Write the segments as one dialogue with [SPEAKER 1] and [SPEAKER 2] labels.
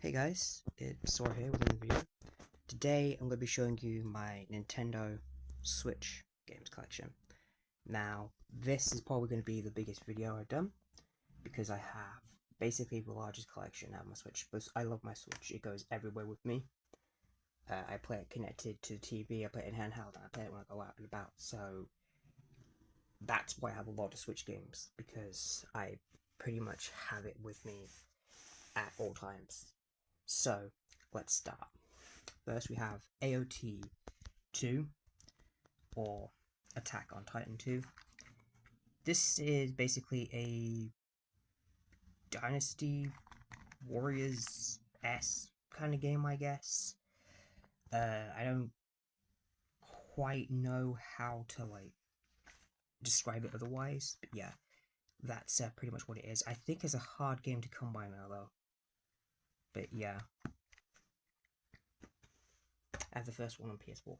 [SPEAKER 1] Hey guys, it's Sora here with another video. Today I'm going to be showing you my Nintendo Switch games collection. Now, this is probably going to be the biggest video I've done because I have basically the largest collection of my Switch. But I love my Switch, it goes everywhere with me. I play it connected to the TV, I play it in handheld, and I play it when I go out and about. So that's why I have a lot of Switch games, because I pretty much have it with me at all times. So, let's start. First we have AOT 2, or Attack on Titan 2. This is basically a Dynasty Warriors-esque kind of game, I guess. I don't quite know how to, describe it otherwise, but yeah, that's pretty much what it is. I think it's a hard game to come by now, though. But yeah. I have the first one on PS4.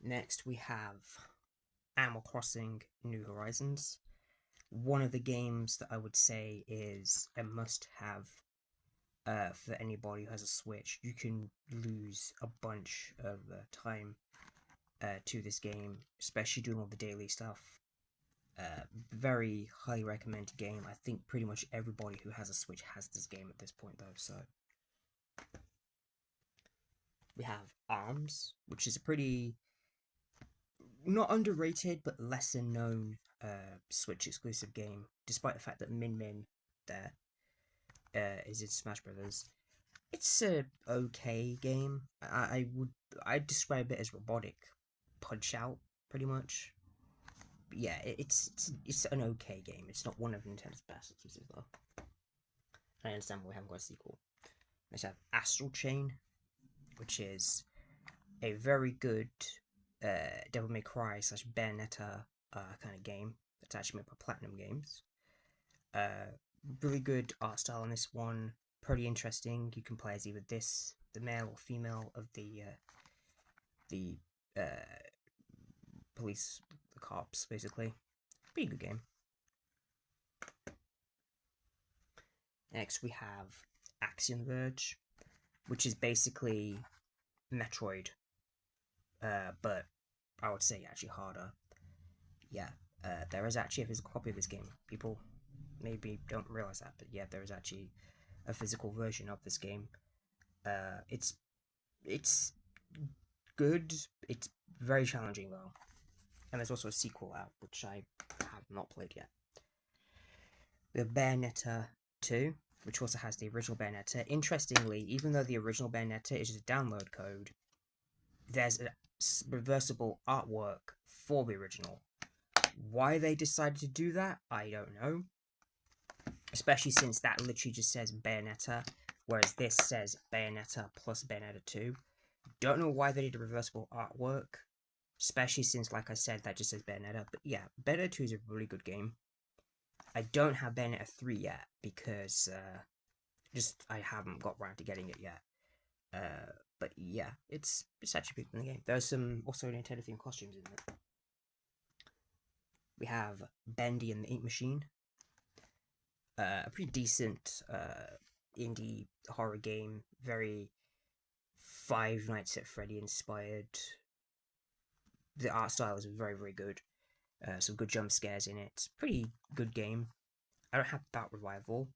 [SPEAKER 1] Next, we have Animal Crossing New Horizons. One of the games that I would say is a must-have for anybody who has a Switch. You can lose a bunch of time to this game, especially doing all the daily stuff. Very highly recommended game. I think pretty much everybody who has a Switch has this game at this point, though. So we have ARMS, which is a pretty not underrated but lesser known Switch exclusive game, despite the fact that Min Min there is in Smash Brothers. It's a okay game. I'd describe it as robotic Punch Out pretty much. But yeah, it's an okay game. It's not one of Nintendo's best exclusives though. I understand why we haven't got a sequel. Let's have Astral Chain, which is a very good Devil May Cry / Bayonetta kind of game that's actually made by Platinum Games. Really good art style on this one. Pretty interesting. You can play as either the male or female of the police, the cops, basically. Pretty good game. Next we have Axiom Verge, which is basically Metroid, but I would say actually harder. Yeah, there is actually a physical copy of this game. People maybe don't realize that, but yeah, there is actually a physical version of this game. It's good. It's very challenging though, and there's also a sequel out which I have not played yet. We have Bayonetta 2, which also has the original Bayonetta. Interestingly, even though the original Bayonetta is just a download code, there's a reversible artwork for the original. Why they decided to do that, I don't know. Especially since that literally just says Bayonetta, whereas this says Bayonetta plus Bayonetta 2. Don't know why they did a reversible artwork, especially since, like I said, that just says Bayonetta. But yeah, Bayonetta 2 is a really good game. I don't have Bayonetta 3 yet, because I haven't got around to getting it yet. But yeah, it's actually a pretty good game. There's some also Nintendo themed costumes in it. We have Bendy and the Ink Machine. A pretty decent indie horror game, very Five Nights at Freddy inspired. The art style is very, very good. Some good jump scares in it. Pretty good game. I don't have that revival.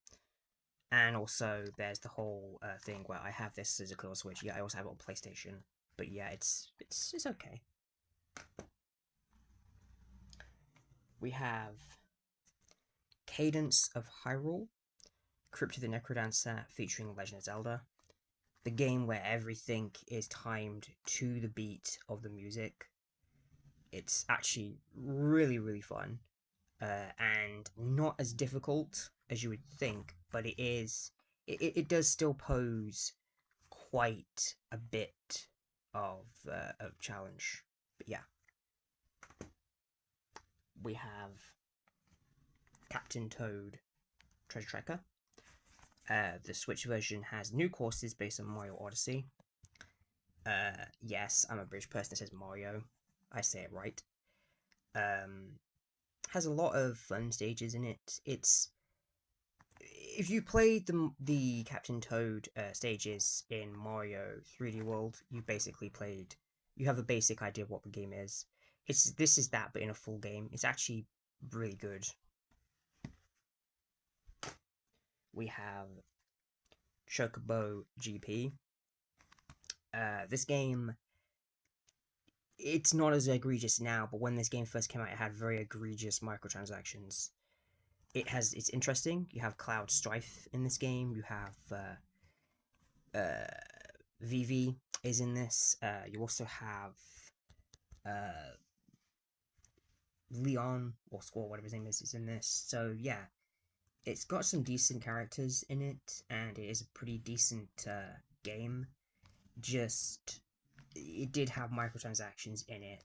[SPEAKER 1] And also, there's the whole thing where I have this as a close Switch. Yeah, I also have it on PlayStation. But yeah, it's okay. We have Cadence of Hyrule, Crypt of the Necrodancer featuring Legend of Zelda. The game where everything is timed to the beat of the music. It's actually really, really fun. And not as difficult as you would think, but it does still pose quite a bit of challenge. But yeah, we have Captain Toad Treasure Tracker. The Switch version has new courses based on Mario Odyssey. Yes, I'm a British person that says Mario. I say it right. Has a lot of fun stages in it. It's if you played the Captain Toad stages in Mario 3D World, you basically played. You have a basic idea of what the game is. This is that, but in a full game. It's actually really good. We have Chocobo GP. This game, it's not as egregious now, but when this game first came out, it had very egregious microtransactions. It's interesting. You have Cloud Strife in this game. You have Vivi is in this. You also have Leon or Squall, whatever his name is in this. So yeah, it's got some decent characters in it, and it is a pretty decent game. Just it did have microtransactions in it.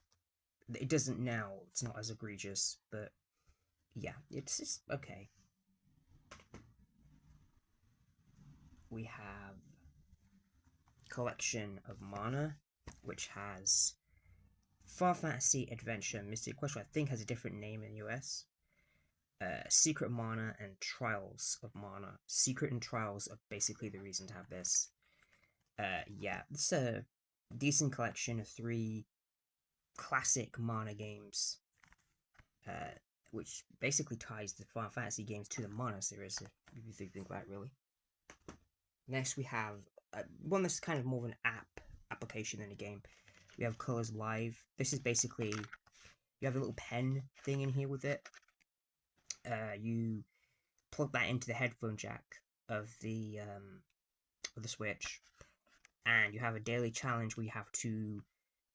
[SPEAKER 1] It doesn't now. It's not as egregious, but yeah, it's just okay. We have Collection of Mana, which has Far Fantasy Adventure Mystic Quest, which I think has a different name in the US. Secret Mana and Trials of Mana. Secret and Trials are basically the reason to have this. Yeah, it's a decent collection of 3 classic Mana games, which basically ties the Final Fantasy games to the Mana series, if you think that, really. Next, we have one that's kind of more of an application than a game. We have Colors Live. This is basically, you have a little pen thing in here with it. You plug that into the headphone jack of the Switch, and you have a daily challenge where you have to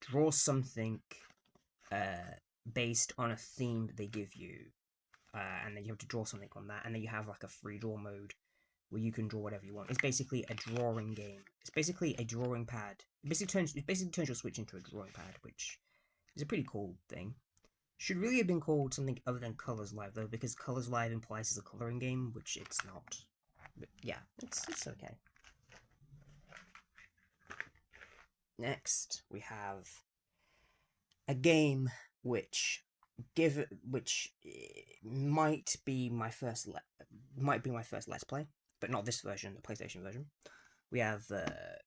[SPEAKER 1] draw something based on a theme that they give you, and then you have to draw something on that, and then you have like a free draw mode where you can draw whatever you want. It's basically a drawing game. It's basically a drawing pad. It basically turns your Switch into a drawing pad, which is a pretty cool thing. Should really have been called something other than Colors Live, though, because Colors Live implies it's a coloring game, which it's not. But yeah, it's okay. Next, we have a game which might be my first Let's Play, but not this version, the PlayStation version. We have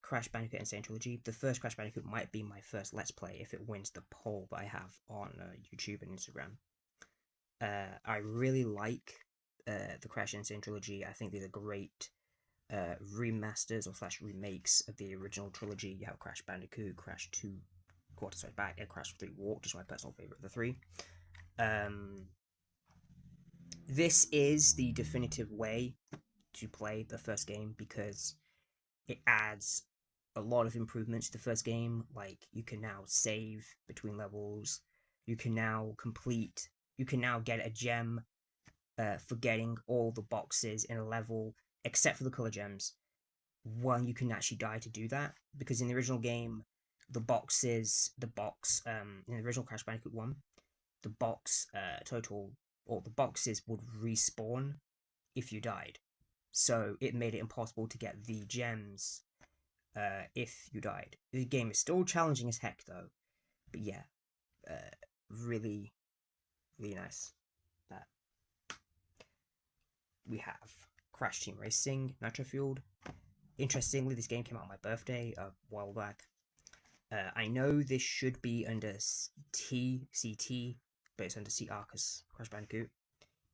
[SPEAKER 1] Crash Bandicoot Insane Trilogy. The first Crash Bandicoot might be my first Let's Play if it wins the poll that I have on YouTube and Instagram. I really like the Crash Insane Trilogy. I think these are great remasters or / remakes of the original trilogy. You have Crash Bandicoot, Crash 2, Quarter Strike Back, and Crash 3 Warped, which is my personal favourite of the 3. This is the definitive way to play the first game because it adds a lot of improvements to the first game. Like, you can now save between levels, you can now get a gem for getting all the boxes in a level except for the color gems. Well, you can actually die to do that, because in the original game, in the original Crash Bandicoot 1, the boxes would respawn if you died. So it made it impossible to get the gems if you died. The game is still challenging as heck, though. But yeah, really, really nice. That we have Crash Team Racing Nitro Fueled. Interestingly, this game came out on my birthday a while back. I know this should be under CT, but it's under CR because Crash Bandicoot.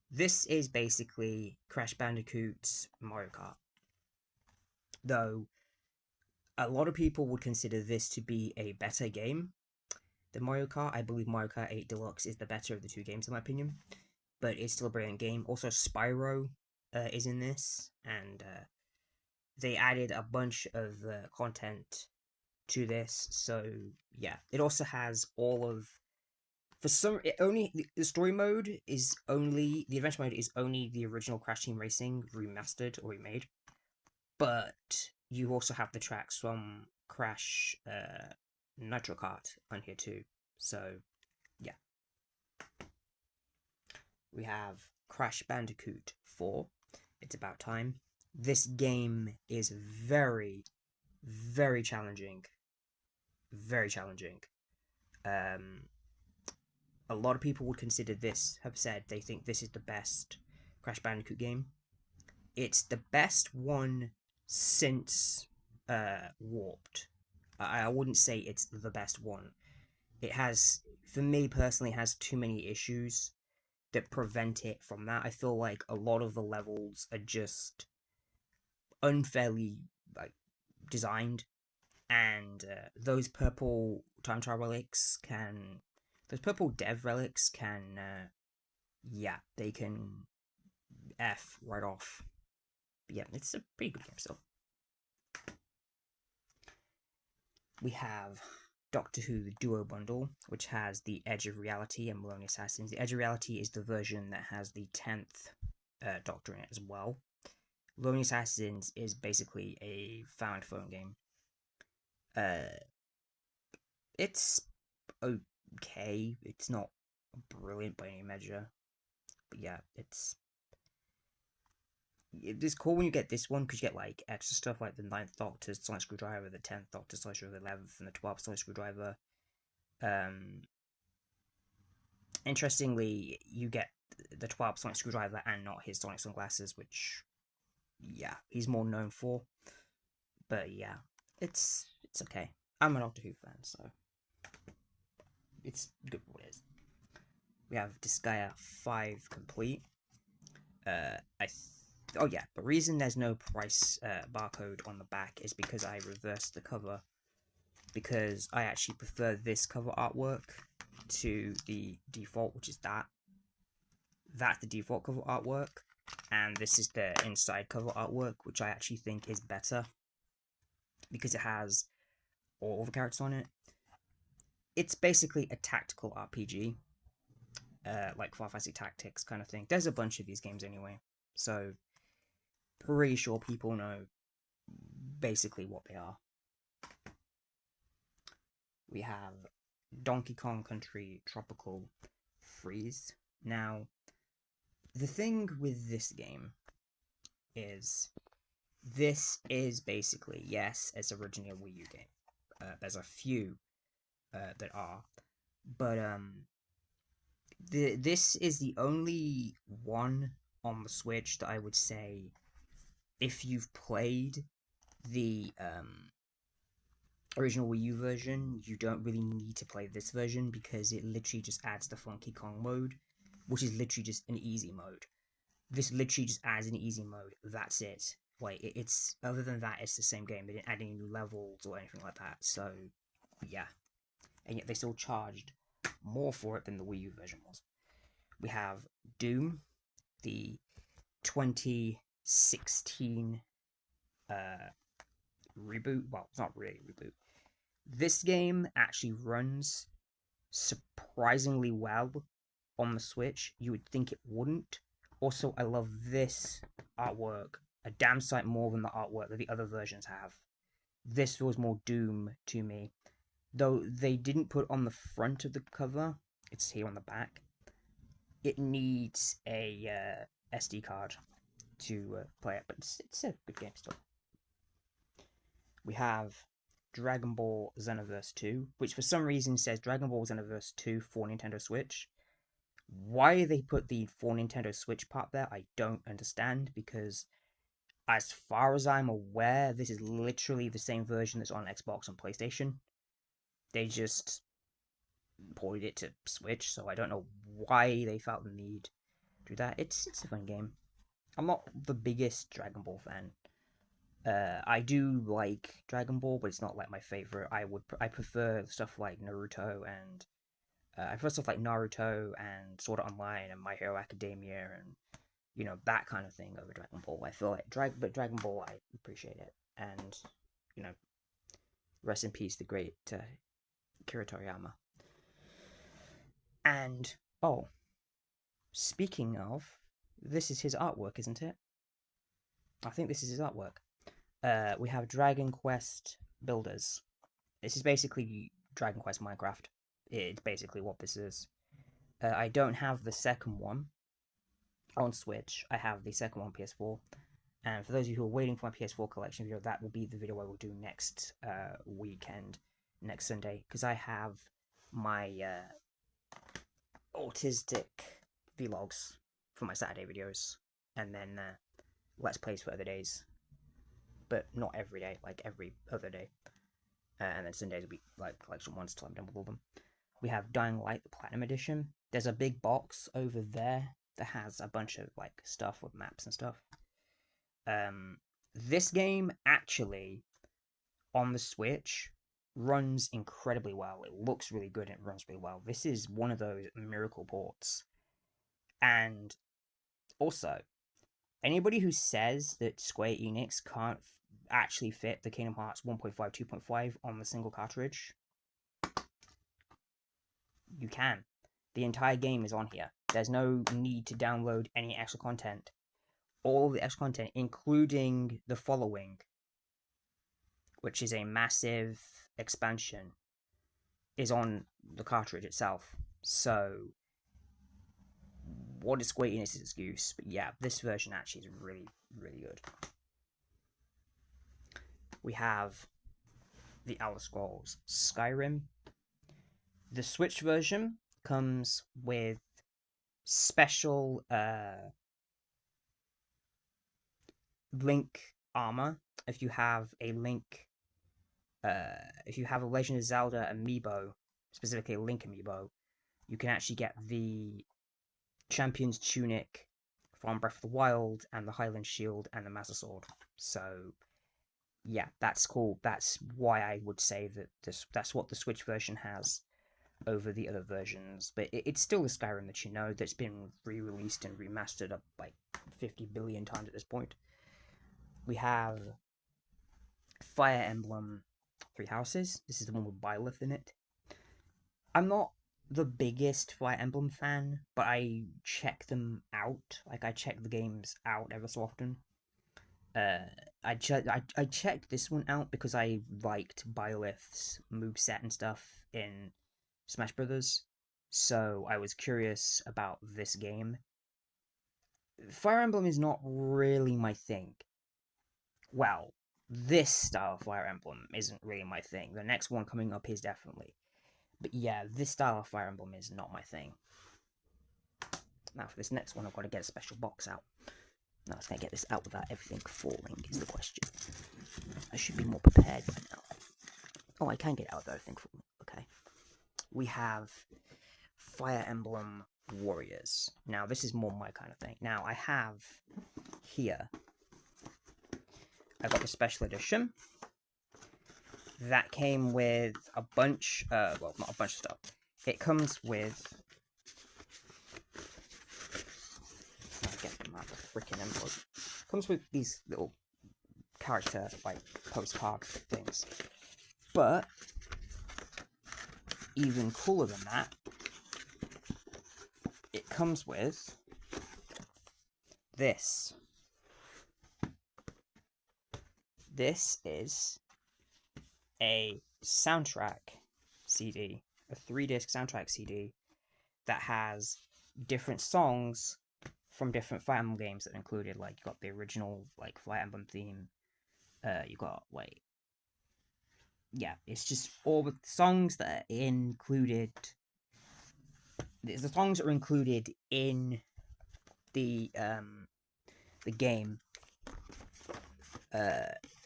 [SPEAKER 1] This is basically Crash Bandicoot's Mario Kart. Though, a lot of people would consider this to be a better game than Mario Kart. I believe Mario Kart 8 Deluxe is the better of the 2 games, in my opinion. But it's still a brilliant game. Also, Spyro is in this, and they added a bunch of content to this. So, yeah. It also has all of... the story mode is only... The adventure mode is only the original Crash Team Racing remastered or remade. But you also have the tracks from Crash Nitro Kart on here too. So, yeah. We have Crash Bandicoot 4. It's About Time. This game is very, very challenging. Very challenging. A lot of people would consider this, have said they think this is the best Crash Bandicoot game. it's the best one since Warped. I wouldn't say it's the best one. It has, for me personally, has too many issues that prevent it from that. I feel like a lot of the levels are just unfairly like designed, and those purple time trial relics can, those purple dev relics can, yeah, they can f right off. But yeah, it's a pretty good game still. We have Doctor Who the Duo Bundle, which has the Edge of Reality and Maloney Assassins. The Edge of Reality is the version that has the 10th Doctor in it as well. Maloney Assassins is basically a found phone game. It's okay. It's not brilliant by any measure. But yeah, it's cool when you get this one because you get like extra stuff like the 9th Doctor's Sonic Screwdriver, the 10th Doctor's Sonic Screwdriver, the 11th, and the 12th Sonic Screwdriver. Interestingly, you get the 12th Sonic Screwdriver and not his Sonic Sunglasses, which, yeah, he's more known for. But yeah, it's okay. I'm a Doctor Who fan, so it's good for what it is. We have Disgaea 5 complete. Oh yeah, the reason there's no price barcode on the back is because I reversed the cover, because I actually prefer this cover artwork to the default, which is that. That's the default cover artwork, and this is the inside cover artwork, which I actually think is better, because it has all the characters on it. It's basically a tactical RPG, like Final Fantasy Tactics kind of thing. There's a bunch of these games anyway, so pretty sure people know basically what they are. We have Donkey Kong Country Tropical Freeze. Now, the thing with this game is, this is basically, yes, it's originally a Wii U game. There's a few that are, but this is the only one on the Switch that I would say, if you've played the original Wii U version, you don't really need to play this version, because it literally just adds the Funky Kong mode, which is literally just an easy mode. This literally just adds an easy mode. That's it. Like, it's, other than that, it's the same game. They didn't add any new levels or anything like that. So, yeah. And yet they still charged more for it than the Wii U version was. We have Doom, the 2016 reboot. Well, it's not really a reboot. This game actually runs surprisingly well on the Switch. You would think it wouldn't. Also, I love this artwork a damn sight more than the artwork that the other versions have. This feels more Doom to me. Though they didn't put on the front of the cover, it's here on the back. It needs a SD card to play it, but it's a good game still. We have Dragon Ball Xenoverse 2, which for some reason says Dragon Ball Xenoverse 2 for Nintendo Switch. Why they put the for Nintendo Switch part there, I don't understand, because as far as I'm aware, this is literally the same version that's on Xbox and PlayStation. They just ported it to Switch, so I don't know why they felt the need to do that. It's a fun game. I'm not the biggest Dragon Ball fan. I do like Dragon Ball, but it's not like my favorite. I prefer stuff like Naruto and Sword Art Online and My Hero Academia and that kind of thing over Dragon Ball. I feel like Dragon Ball, I appreciate it, and rest in peace, the great Akira Toriyama. And speaking of, this is his artwork, isn't it? I think this is his artwork. We have Dragon Quest Builders. This is basically Dragon Quest Minecraft. It's basically what this is. I don't have the second one on Switch. I have the second one on PS4. And for those of you who are waiting for my PS4 collection video, that will be the video I will do next weekend, next Sunday, because I have my autistic vlogs for my Saturday videos, and then Let's Plays for other days, but not every day, like every other day. And then Sundays will be like collection ones till I'm done with all of them. We have Dying Light, the Platinum Edition. There's a big box over there that has a bunch of like stuff with maps and stuff. This game actually on the Switch runs incredibly well. It looks really good and it runs really well. This is one of those miracle ports. And also, anybody who says that Square Enix can't actually fit the Kingdom Hearts 1.5, 2.5 on the single cartridge, you can. The entire game is on here. There's no need to download any extra content. All of the extra content, including the following, which is a massive expansion, is on the cartridge itself. So, what is Square Enix's excuse? But yeah, this version actually is really, really good. We have the Elder Scrolls Skyrim. The Switch version comes with special Link armor. If you have a Link, if you have a Legend of Zelda amiibo, specifically a Link amiibo, you can actually get the Champion's Tunic from Breath of the Wild and the Highland Shield and the Master Sword. So, yeah, that's cool. That's why I would say that that's what the Switch version has over the other versions. But it's still the Skyrim that you know, that's been re-released and remastered up like 50 billion times at this point. We have Fire Emblem Three Houses. This is the one with Byleth in it. I'm not the biggest Fire Emblem fan, but I check them out. Like, I check the games out ever so often. I checked this one out because I liked Byleth's moveset and stuff in Smash Brothers, so I was curious about this game. Fire Emblem is not really my thing. Well, this style of Fire Emblem isn't really my thing. The next one coming up is definitely. But yeah, this style of Fire Emblem is not my thing. Now for this next one, I've got to get a special box out. Now, I can get this out without everything falling, is the question. I should be more prepared by now. Oh, I can get it out without everything falling. Okay. We have Fire Emblem Warriors. Now, this is more my kind of thing. Now, I have here, I got the special edition that came with a bunch, well, not a bunch of stuff. It comes with, I'll get them out of the freaking envelope. It comes with these little character, like, postcard things. But, even cooler than that, it comes with this. This is a soundtrack CD, a 3-disc soundtrack CD that has different songs from different Fire Emblem games that are included. Like, you got the original, like, Fire Emblem theme. You got, like, yeah, it's just all the songs that are included. The songs that are included in the game.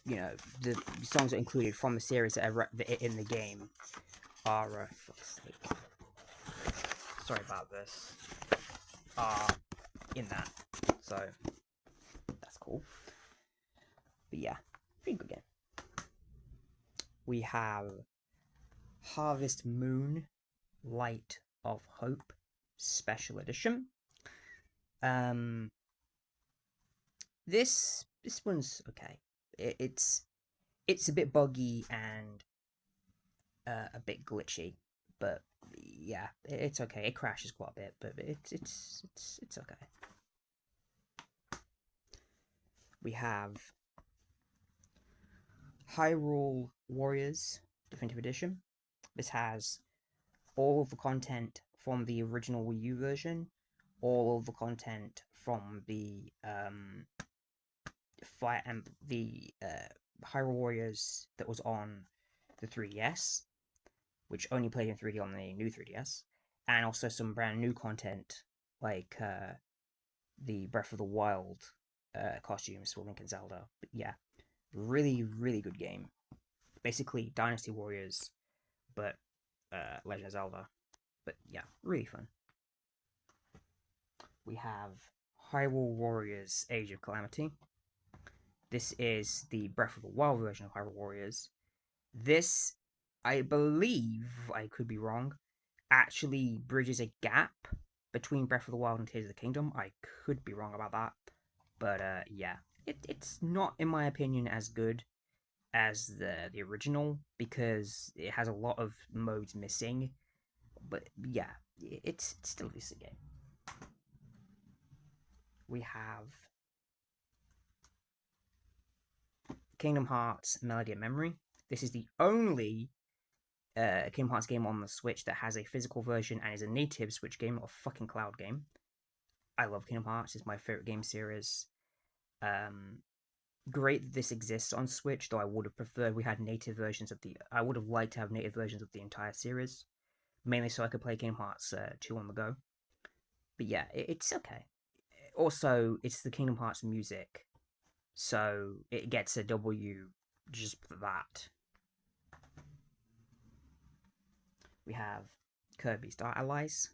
[SPEAKER 1] You know, the songs that are included from the series that are in the game are, fuck's sake. Sorry about this. Are in that. So, that's cool. But yeah, pretty good game. We have Harvest Moon Light of Hope Special Edition. This one's okay. It's a bit buggy and a bit glitchy, but yeah, it's okay. It crashes quite a bit, but it's okay. We have Hyrule Warriors Definitive Edition. This has all of the content from the original Wii U version, all of the content from the Hyrule Warriors that was on the 3DS, which only played in 3D on the new 3DS, and also some brand new content like the Breath of the Wild costumes for Link and Zelda. But yeah, really, really good game. Basically, Dynasty Warriors, but Legend of Zelda. But yeah, really fun. We have Hyrule Warriors Age of Calamity. This is the Breath of the Wild version of Hyrule Warriors. This, I believe, I could be wrong, actually bridges a gap between Breath of the Wild and Tears of the Kingdom. I could be wrong about that. But yeah, it's not, in my opinion, as good as the original because it has a lot of modes missing. But yeah, it's still a decent game. We have Kingdom Hearts Melody and Memory. This is the only Kingdom Hearts game on the Switch that has a physical version and is a native Switch game, not a fucking cloud game. I love Kingdom Hearts. It's my favorite game series. Great that this exists on Switch, though I would have preferred we had native versions of the... I would have liked to have native versions of the entire series, mainly so I could play Kingdom Hearts 2 on the go. But yeah, it's okay. Also, it's the Kingdom Hearts music, so it gets a W just for that. We have Kirby Star Allies.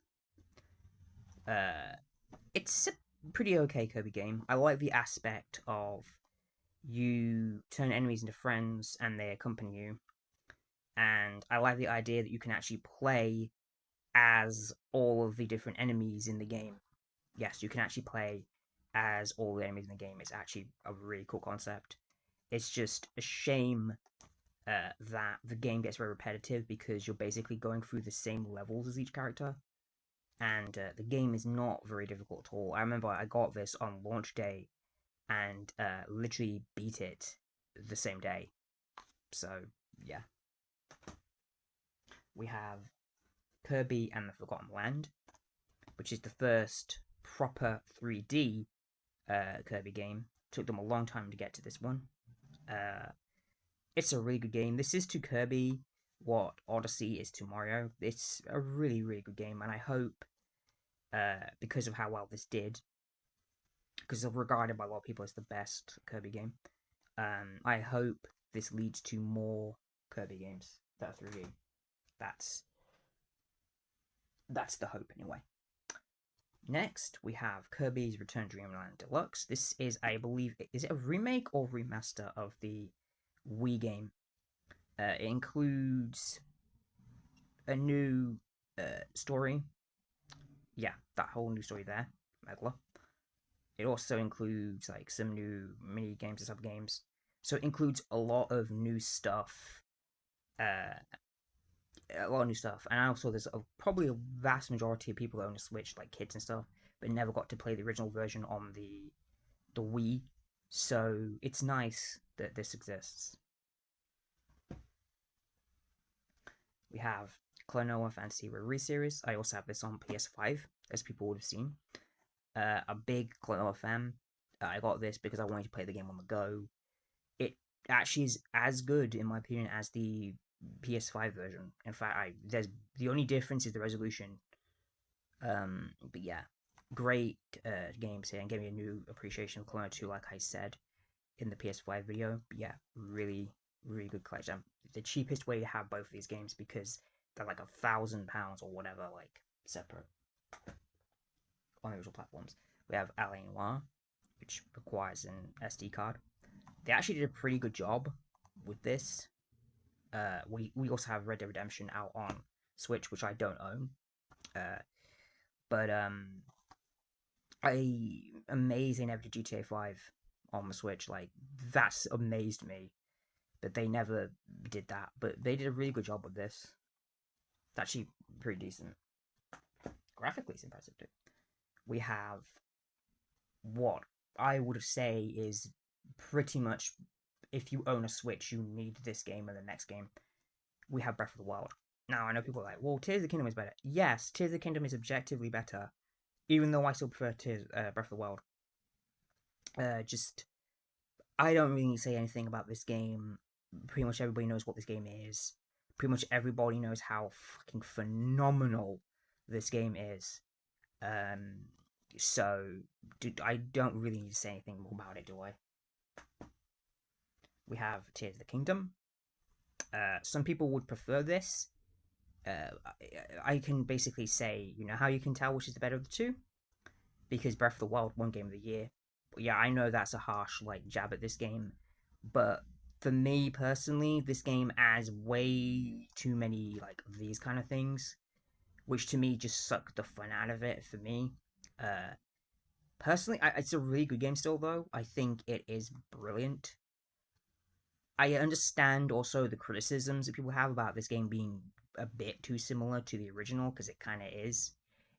[SPEAKER 1] It's a pretty okay Kirby game. I like the aspect of you turn enemies into friends and they accompany you. And I like the idea that you can actually play as all of the different enemies in the game. Yes, you can actually play as all the enemies in the game. It's actually a really cool concept. It's just a shame that the game gets very repetitive because you're basically going through the same levels as each character. And the game is not very difficult at all. I remember I got this on launch day and literally beat it the same day. So, yeah. We have Kirby and the Forgotten Land, which is the first proper 3D Kirby game. Took them a long time to get to this one. It's a really good game. This is to Kirby what Odyssey is to Mario. It's a really, really good game, and I hope, because of how well this did, because it's regarded by a lot of people as the best Kirby game, I hope this leads to more Kirby games that are 3D. That's the hope, anyway. Next, we have Kirby's Return to Dreamland Deluxe. This is, I believe, is it a remake or remaster of the Wii game? It includes a new story. Yeah, that whole new story there, Megla. It also includes like some new mini games and sub games. So it includes a lot of new stuff. A lot of new stuff, and also there's probably a vast majority of people that own a Switch, like kids and stuff, but never got to play the original version on the Wii. So it's nice that this exists. We have Klonoa Fantasy Re-Series. I also have this on PS5, as people would have seen. A big Klonoa fan. I got this because I wanted to play the game on the go. It actually is as good, in my opinion, as the PS5 version. In fact, there's the only difference is the resolution. But yeah, great games here, and gave me a new appreciation of Klonoa 2, like I said in the PS5 video. But yeah, really, really good collection. The cheapest way to have both of these games because they're like £1,000 or whatever, like separate on the original platforms. We have L.A. Noire, which requires an SD card. They actually did a pretty good job with this. We also have Red Dead Redemption out on Switch, which I don't own. But amazing they never did GTA 5 on the Switch. Like, that's amazed me. But they never did that. But they did a really good job with this. It's actually pretty decent. Graphically, it's impressive too. We have what I would say is pretty much, if you own a Switch, you need this game and the next game. We have Breath of the Wild. Now, I know people are like, well, Tears of the Kingdom is better. Yes, Tears of the Kingdom is objectively better, even though I still prefer Breath of the Wild. I don't really say anything about this game. Pretty much everybody knows what this game is. Pretty much everybody knows how fucking phenomenal this game is. So, I don't really need to say anything more about it, do I? We have Tears of the Kingdom. Some people would prefer this. I can basically say, how you can tell which is the better of the two? Because Breath of the Wild won Game of the Year. But yeah, I know that's a harsh, jab at this game. But for me, personally, this game adds way too many, these kind of things. Which to me just suck the fun out of it, for me. Personally, it's a really good game still, though. I think it is brilliant. I understand also the criticisms that people have about this game being a bit too similar to the original, because it kind of is.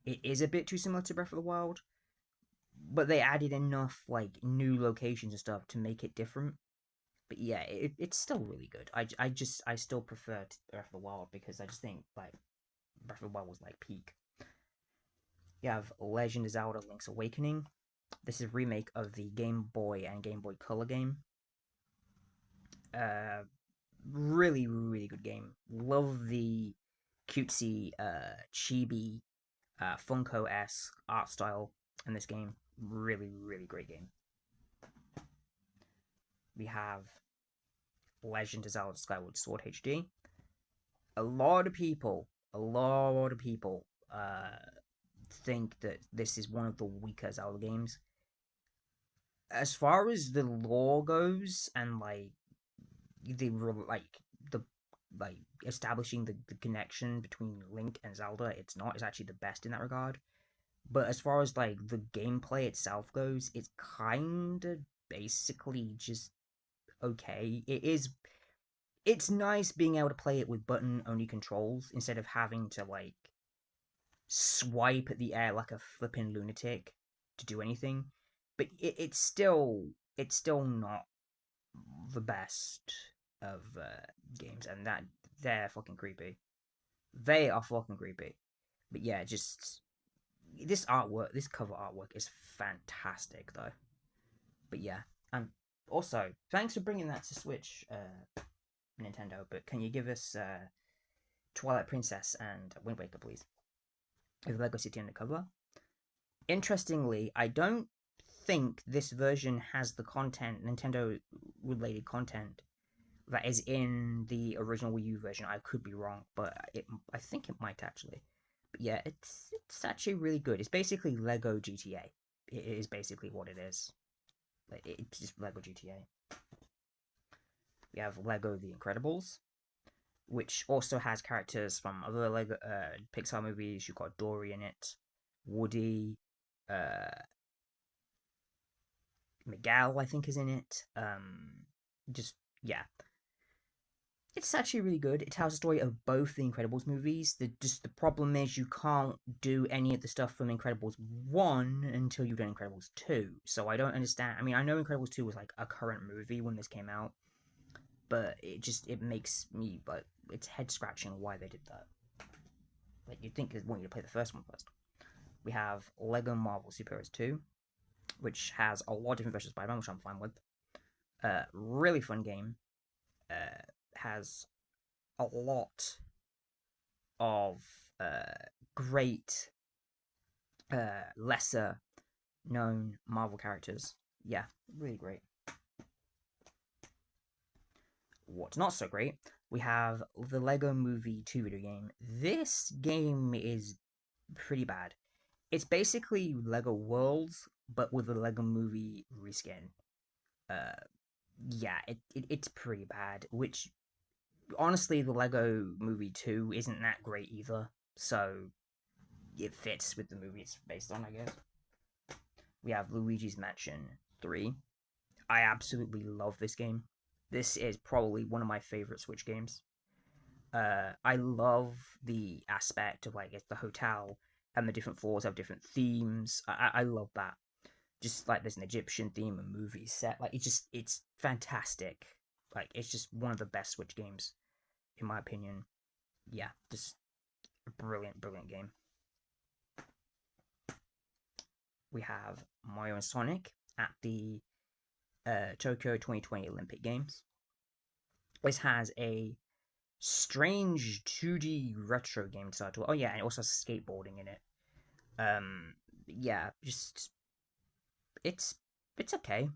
[SPEAKER 1] It is a bit too similar to Breath of the Wild, but they added enough new locations and stuff to make it different. But yeah, it's still really good. I still prefer Breath of the Wild because I just think Breath of the Wild was peak. You have Legend of Zelda: Link's Awakening. This is a remake of the Game Boy and Game Boy Color game. Really, really good game. Love the cutesy, chibi, Funko-esque art style in this game. Really, really great game. We have Legend of Zelda: Skyward Sword HD. A lot of people think that this is one of the weaker Zelda games. As far as the lore goes, and the establishing the connection between Link and Zelda, it's not. It's actually the best in that regard. But as far as the gameplay itself goes, it's kind of basically just okay. It's nice being able to play it with button only controls instead of having to swipe at the air like a flippin' lunatic to do anything. But it's still not the best of games, and that they're fucking creepy. They are fucking creepy. But yeah, just this cover artwork is fantastic though. But yeah, and also thanks for bringing that to Switch, Nintendo. But can you give us Twilight Princess and Wind Waker, please, with Lego City on the cover? Interestingly, I don't think this version has the Nintendo related content that is in the original Wii U version. I could be wrong, but I think it might actually. But yeah, it's actually really good. It's basically Lego GTA. It is basically what it is. It's just Lego GTA. We have Lego The Incredibles, which also has characters from other Lego Pixar movies. You've got Dory in it, Woody, Miguel, I think, is in it. Just yeah, it's actually really good. It tells the story of both the Incredibles movies. The problem is you can't do any of the stuff from Incredibles 1 until you've done Incredibles 2. So I don't understand. I mean, I know Incredibles 2 was a current movie when this came out, but it makes me it's head scratching why they did that. You'd think they'd want you to play the first one first. We have Lego Marvel Super Heroes 2, which has a lot of different versions of Spider-Man, which I'm fine with. Really fun game. Has a lot of great lesser known Marvel characters. Yeah, really great. What's not so great, we have the Lego Movie 2 video game. This game is pretty bad. It's basically Lego Worlds, but with a Lego Movie reskin. Yeah, it's pretty bad, which honestly, the Lego Movie 2 isn't that great either, so it fits with the movie it's based on, I guess. We have Luigi's Mansion 3. I absolutely love this game. This is probably one of my favorite Switch games. I love the aspect of it's the hotel and the different floors have different themes. I love that. Just there's an Egyptian theme, a movie set. It's fantastic. It's just one of the best Switch games, in my opinion. Yeah, just a brilliant, brilliant game. We have Mario and Sonic at the Tokyo 2020 Olympic Games. This has a strange 2D retro game title. Oh yeah, and it also has skateboarding in it. yeah, just it's it's okay.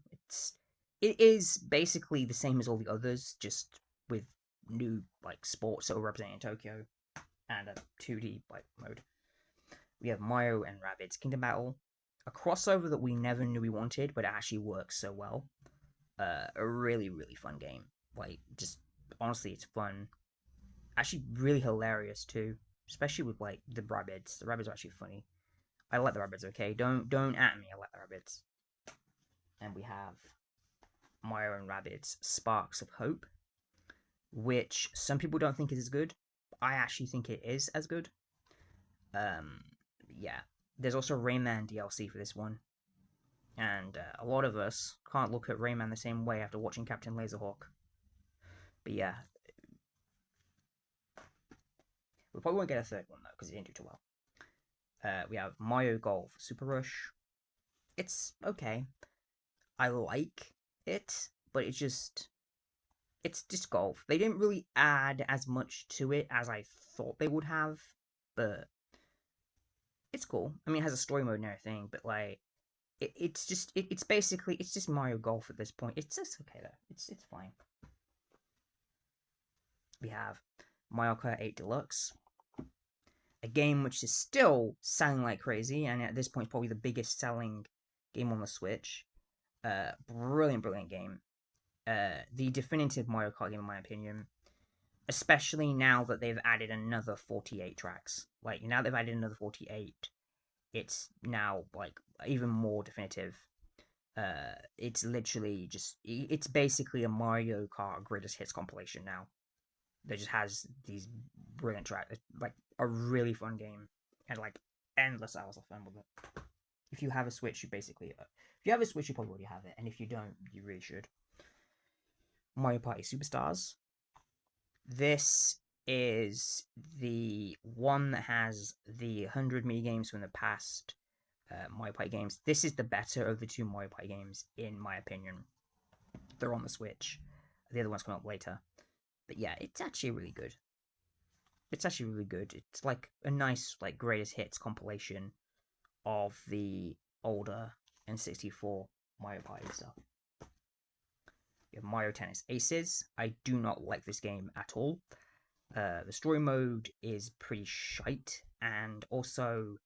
[SPEAKER 1] It is basically the same as all the others, just with new like sports that are representing Tokyo and a 2D like mode. We have Mario and Rabbids Kingdom Battle, a crossover that we never knew we wanted, but it actually works so well. A really really fun game. Like just honestly, it's fun. Actually, really hilarious too, especially with like the Rabbids. The Rabbids are actually funny. I like the Rabbids. Okay, don't at me. I like the Rabbids. And we have Mario and Rabbids Sparks of Hope, which some people don't think is as good. I actually think it is as good. Um, yeah. There's also Rayman DLC for this one, and a lot of us can't look at Rayman the same way after watching Captain Laserhawk. But yeah, we probably won't get a third one though because it didn't do too well. We have Mario Golf Super Rush. It's okay. I like it, but it's just golf. They didn't really add as much to it as I thought they would have, but it's cool. I mean, it has a story mode and everything, but like, it's basically it's just Mario Golf at this point. It's just okay though. It's fine. We have Mario Kart 8 Deluxe, a game which is still selling like crazy, and at this point, probably the biggest selling game on the Switch. Brilliant game. The definitive Mario Kart game, in my opinion. Especially now that they've added another 48 tracks. Like, now they've added another 48, it's now, like, even more definitive. It's literally just, it's basically a Mario Kart Greatest Hits compilation now. That just has these brilliant tracks. Like, a really fun game. And, like, endless hours of fun with it. If you have a Switch, you basically, if you have a Switch, you probably already have it. And if you don't, you really should. Mario Party Superstars. This is the one that has the 100 mini games from the past Mario Party games. This is the better of the two Mario Party games, in my opinion. They're on the Switch. The other one's coming up later. But yeah, it's actually really good. It's actually really good. It's like a nice, like, greatest hits compilation of the older N64 Mario Party stuff. You have Mario Tennis Aces. I do not like this game at all. The story mode is pretty shite, and also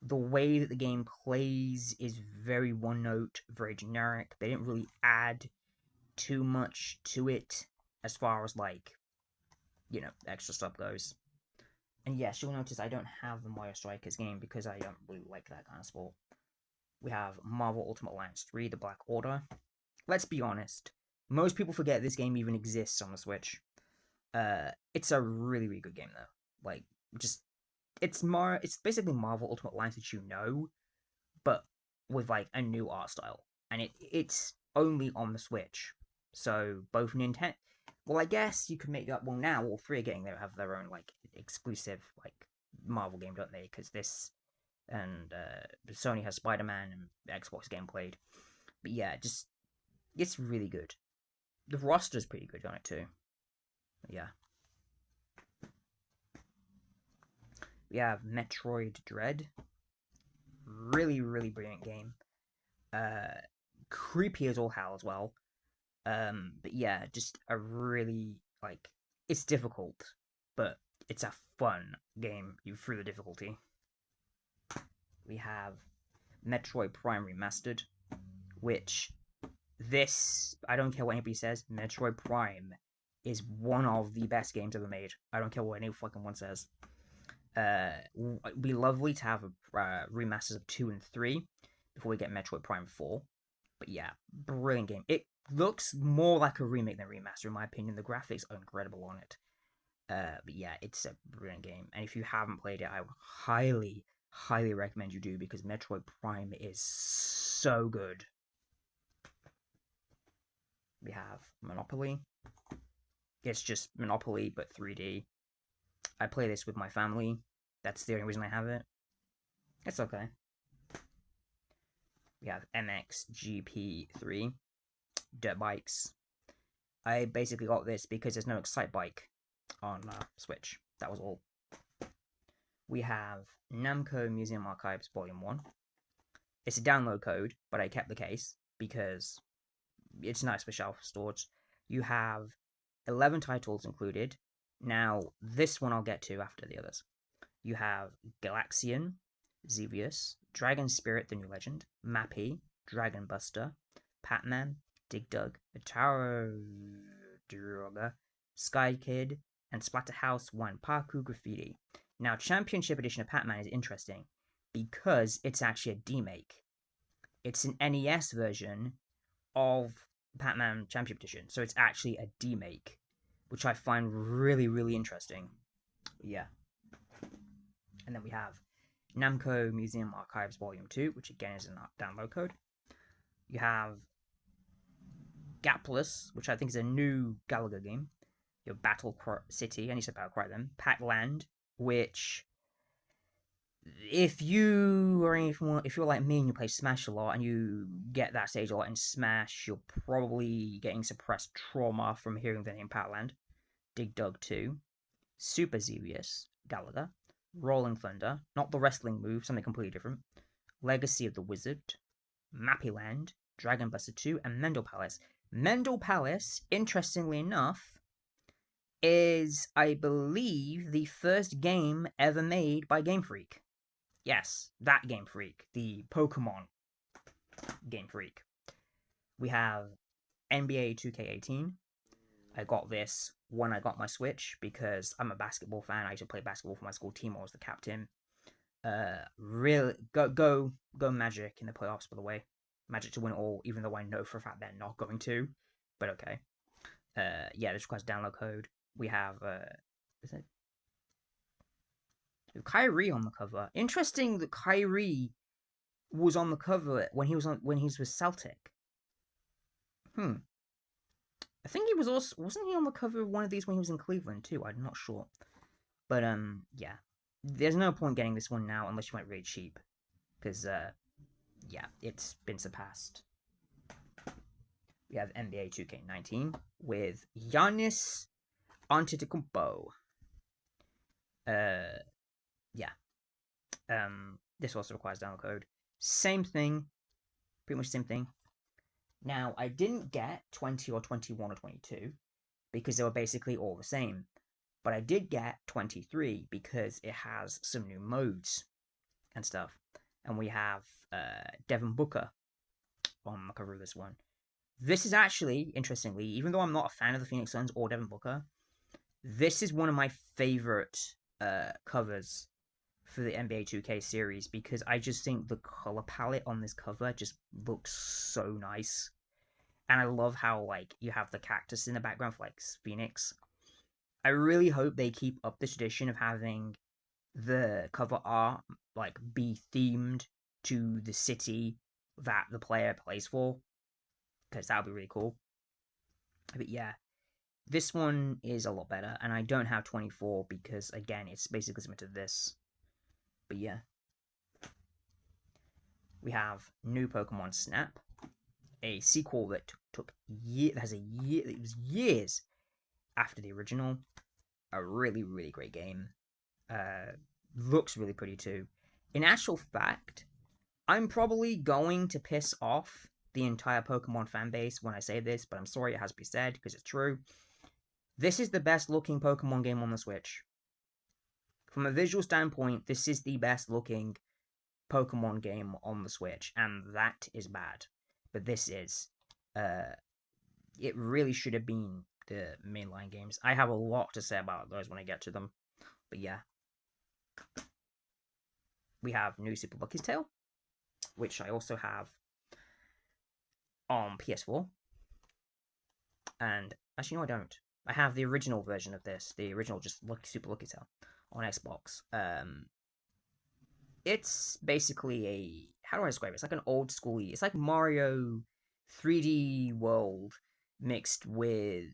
[SPEAKER 1] the way that the game plays is very one note, very generic. They didn't really add too much to it as far as, like, you know, extra stuff goes. And yes, you'll notice I don't have the Mario Strikers game because I don't really like that kind of sport. We have Marvel Ultimate Alliance 3, The Black Order. Let's be honest, most people forget this game even exists on the Switch. It's a really, really good game though. Like, just it's basically Marvel Ultimate Alliance that you know, but with like a new art style, and it's only on the Switch. So both Nintendo, well, I guess you could make that. Well, now all three are getting there, have their own like exclusive like Marvel game, don't they? Because this and Sony has Spider-Man and Xbox game played. But yeah, just it's really good. The roster's pretty good on it too. Yeah. We have Metroid Dread. Really, really brilliant game. Creepy as all hell as well. But yeah, just a really, like, it's difficult, but it's a fun game through the difficulty. We have Metroid Prime Remastered, which I don't care what anybody says, Metroid Prime is one of the best games ever made. I don't care what any fucking one says. It'd be lovely to have remasters of 2 and 3 before we get Metroid Prime 4. But yeah, brilliant game. It looks more like a remake than a remaster, in my opinion. The graphics are incredible on it. But yeah, it's a brilliant game. And if you haven't played it, I would highly, highly recommend you do, because Metroid Prime is so good. We have Monopoly. It's just Monopoly, but 3D. I play this with my family. That's the only reason I have it. It's okay. We have MXGP3, dirt bikes. I basically got this because there's no Excite Bike on Switch. That was all. We have Namco Museum Archives Volume 1. It's a download code, but I kept the case because it's nice for shelf storage. You have 11 titles included. Now, this one I'll get to after the others. You have Galaxian, Xevious, Dragon Spirit, the New Legend, Mappy, Dragon Buster, Patman, Dig Dug, Ataro Droga, Sky Kid, and Splatterhouse 1 Parkour Graffiti. Now, Championship Edition of Patman is interesting because it's actually a demake. It's an NES version of Patman Championship Edition, so it's actually a demake, which I find really, really interesting. Yeah. And then we have Namco Museum Archives Volume 2, which again is a download code. You have Gapless, which I think is a new Galaga game. You have Battle City, I need to Battle Cry them. Pac-Land, which if you're like me and you play Smash a lot and you get that stage a lot in Smash, you're probably getting suppressed trauma from hearing the name Pac-Land. Dig Dug 2, Super Xevious, Galaga, Rolling Thunder, not the wrestling move, something completely different. Legacy of the Wizard, Mappyland, Dragon Buster 2, and Mendel Palace. Mendel Palace, interestingly enough, is, I believe, the first game ever made by Game Freak. Yes, that Game Freak, the Pokemon Game Freak. We have NBA 2K18. I got this when I got my Switch because I'm a basketball fan. I used to play basketball for my school team. I was the captain. Really, go Magic in the playoffs, by the way. Magic to win it all, even though I know for a fact they're not going to. But okay. Yeah, this requires download code. We have, is it? Kyrie on the cover. Interesting that Kyrie was on the cover when he was with Celtic. I think he was also, wasn't he on the cover of one of these when he was in Cleveland too? I'm not sure. But yeah. There's no point getting this one now unless you went really cheap. Because yeah, it's been surpassed. We have NBA 2K19 with Giannis Antetokounmpo. Yeah. This also requires download code. Same thing. Pretty much the same thing. Now, I didn't get 20 or 21 or 22 because they were basically all the same. But I did get 23 because it has some new modes and stuff. And we have Devin Booker on the cover of this one. This is actually, interestingly, even though I'm not a fan of the Phoenix Suns or Devin Booker, this is one of my favorite covers for the NBA 2K series because I just think the color palette on this cover just looks so nice. And I love how, like, you have the cactus in the background for, like, Phoenix. I really hope they keep up the tradition of having the cover art, like, be themed to the city that the player plays for. Because that would be really cool. But yeah, this one is a lot better. And I don't have 24 because, again, it's basically similar to this. But yeah. We have new Pokemon Snap. A sequel that took years, it was years after the original. A really, really great game. Looks really pretty too. In actual fact, I'm probably going to piss off the entire Pokemon fan base when I say this, but I'm sorry it has to be said because it's true. This is the best looking Pokemon game on the Switch. From a visual standpoint, this is the best looking Pokemon game on the Switch, and that is bad. But this is, it really should have been the mainline games. I have a lot to say about those when I get to them. But yeah. We have new Super Lucky's Tale, which I also have on PS4. And actually, no, I don't. I have the original version of this, the original just Super Lucky Tale on Xbox. It's basically a, how do I describe it? It's like an old schooly, it's like Mario 3D World mixed with,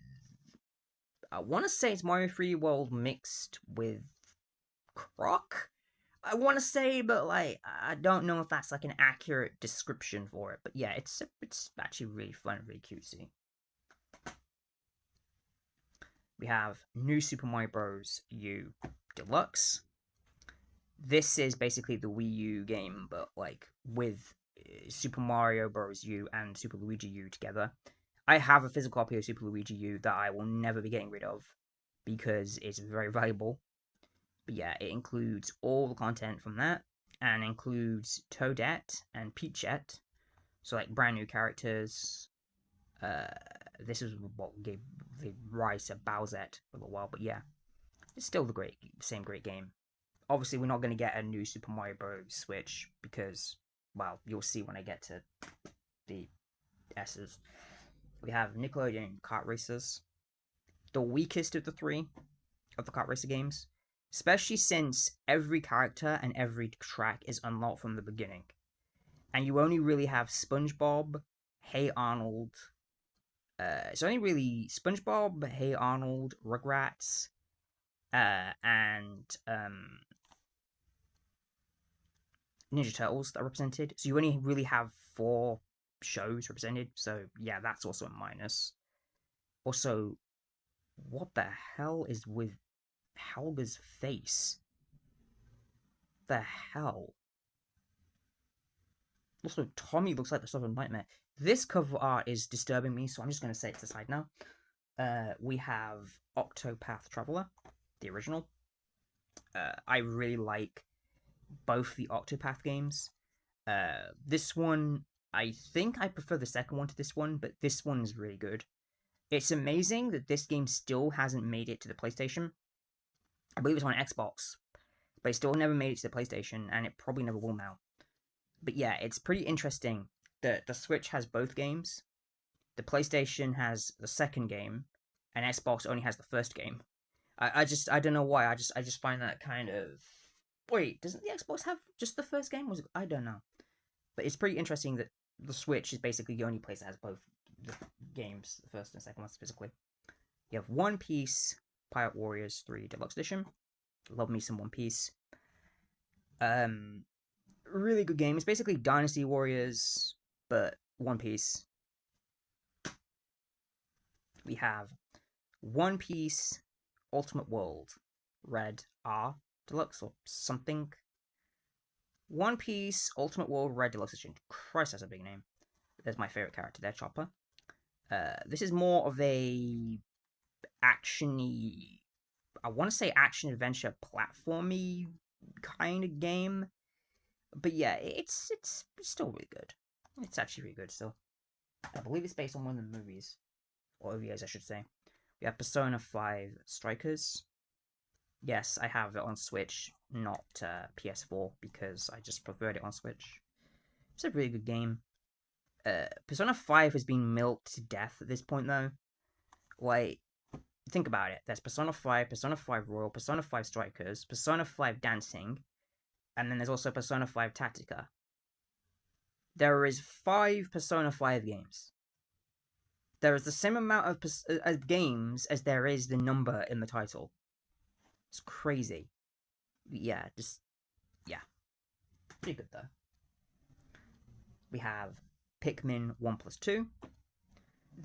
[SPEAKER 1] I want to say it's Mario 3D World mixed with Croc? I want to say, but like, I don't know if that's like an accurate description for it. But yeah, it's actually really fun, really cutesy. We have new Super Mario Bros. U Deluxe. This is basically the Wii U game, but like with Super Mario Bros. U and Super Luigi U together. I have a physical copy of Super Luigi U that I will never be getting rid of because it's very valuable. But yeah, it includes all the content from that and includes Toadette and Peachette. So like brand new characters. This is what gave the rise to Bowsette for a little while, but yeah, it's still the same great game. Obviously, we're not going to get a new Super Mario Bros. Switch because, well, you'll see when I get to the S's. We have Nickelodeon Kart Racers, the weakest of the three of the kart racer games, especially since every character and every track is unlocked from the beginning, and you only really have SpongeBob, Hey Arnold. It's only really SpongeBob, Hey Arnold, Rugrats, and Ninja Turtles that are represented. So you only really have 4 shows represented. So yeah, that's also a minus. Also, what the hell is with Helga's face? The hell? Also, Tommy looks like the stuff of Nightmare. This cover art is disturbing me, so I'm just going to say it to the side now. We have Octopath Traveler, the original. I really like both the Octopath games. This one, I think I prefer the second one to this one, but this one is really good. It's amazing that this game still hasn't made it to the PlayStation. I believe it's on Xbox, but it still never made it to the PlayStation, and it probably never will now. But yeah, it's pretty interesting that the Switch has both games, the PlayStation has the second game, and Xbox only has the first game. I don't know why. I just find that kind of. Wait, doesn't the Xbox have just the first game? I don't know, but it's pretty interesting that the Switch is basically the only place that has both the games, the first and second one specifically. You have One Piece, Pirate Warriors 3 Deluxe Edition. Love me some One Piece. Really good game. It's basically Dynasty Warriors, but One Piece. We have One Piece Ultimate World Red R Deluxe or something. One Piece Ultimate World Red Deluxe Edition. Christ, that's a big name. There's my favorite character there, Chopper. This is more of a actiony, I want to say action adventure platformy kind of game. But yeah, it's still really good. It's actually really good still. I believe it's based on one of the movies. Or OVAs, I should say. We have Persona 5 Strikers. Yes, I have it on Switch, not PS4, because I just preferred it on Switch. It's a really good game. Persona 5 has been milked to death at this point, though. Like, think about it. There's Persona 5, Persona 5 Royal, Persona 5 Strikers, Persona 5 Dancing, and then there's also Persona 5 Tactica. There is 5 Persona 5 games. There is the same amount of games as there is the number in the title. It's crazy. Yeah, pretty good though. We have Pikmin 1+2.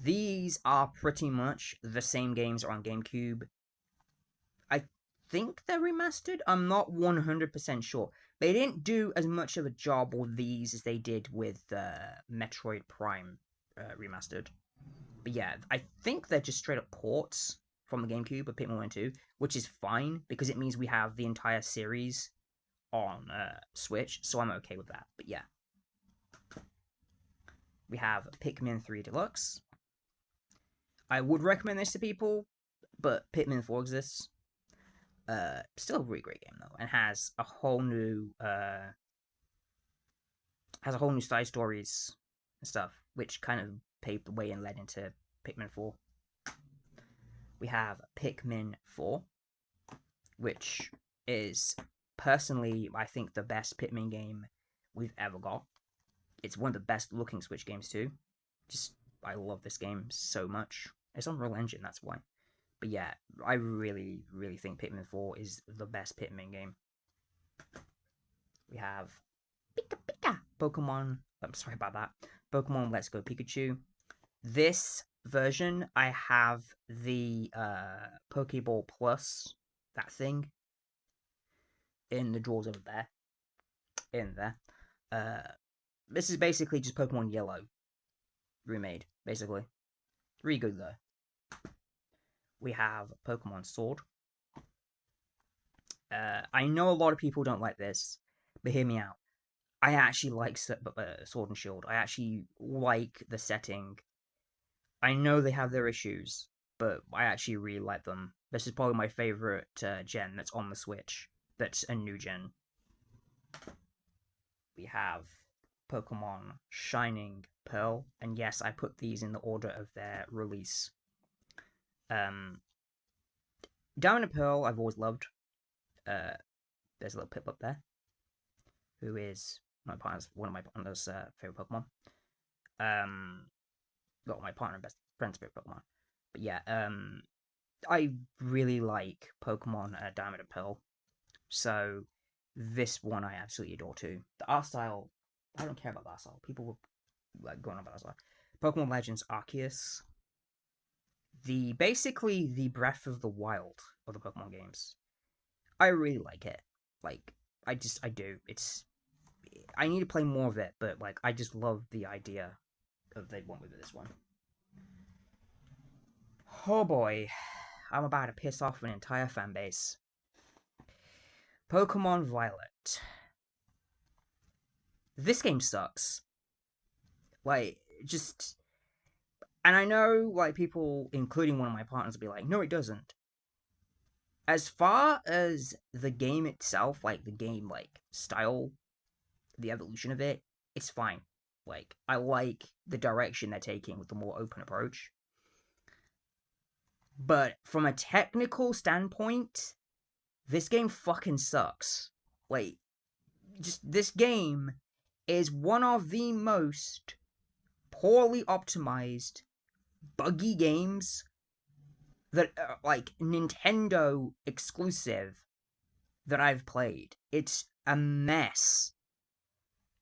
[SPEAKER 1] These are pretty much the same games on GameCube. I think they're remastered. I'm not 100% sure. They didn't do as much of a job with these as they did with Metroid Prime remastered. But yeah, I think they're just straight up ports from the GameCube of Pikmin 1 and 2, which is fine because it means we have the entire series on Switch, so I'm okay with that. But yeah. We have Pikmin 3 Deluxe. I would recommend this to people, but Pikmin 4 exists. Still a really great game though, and has a whole new side stories and stuff, which kind of paved the way and led into Pikmin 4. We have Pikmin 4, which is personally, I think, the best Pikmin game we've ever got. It's one of the best looking Switch games too. I love this game so much. It's on Unreal Engine, that's why. But yeah, I really, really think Pikmin 4 is the best Pikmin game. We have Pika Pika Pokemon. I'm sorry about that. Pokemon Let's Go Pikachu. This version, I have the Pokeball Plus, that thing, in the drawers over there. In there. this is basically just Pokemon Yellow remade, basically. Really good though. We have Pokemon Sword. I know a lot of people don't like this, but hear me out. I actually like Sword and Shield. I actually like the setting. I know they have their issues, but I actually really like them. This is probably my favorite gen that's on the Switch. That's a new gen. We have Pokemon Shining Pearl, and yes, I put these in the order of their release. Diamond and Pearl, I've always loved. There's a little Pip up there, who is one of my partner's favorite Pokemon. Well, my partner and best friend's favorite Pokemon. But yeah, I really like Pokemon Diamond and Pearl, so this one I absolutely adore too. The art style, I don't care about the art style. People were like going on about that style. Pokemon Legends Arceus, basically the Breath of the Wild of the Pokemon games. I really like it. Like, I do. I need to play more of it, but like, I just love the idea of they went with this one. Oh boy, I'm about to piss off an entire fan base. Pokemon Violet. This game sucks. Like, just... And I know, like, people, including one of my partners, will be like, no, it doesn't. As far as the game itself, like, the game, like, style, the evolution of it, it's fine. Like, I like the direction they're taking with the more open approach. But from a technical standpoint, this game fucking sucks. Like, just this game is one of the most poorly optimized, buggy games that are, like, Nintendo exclusive that I've played. It's a mess.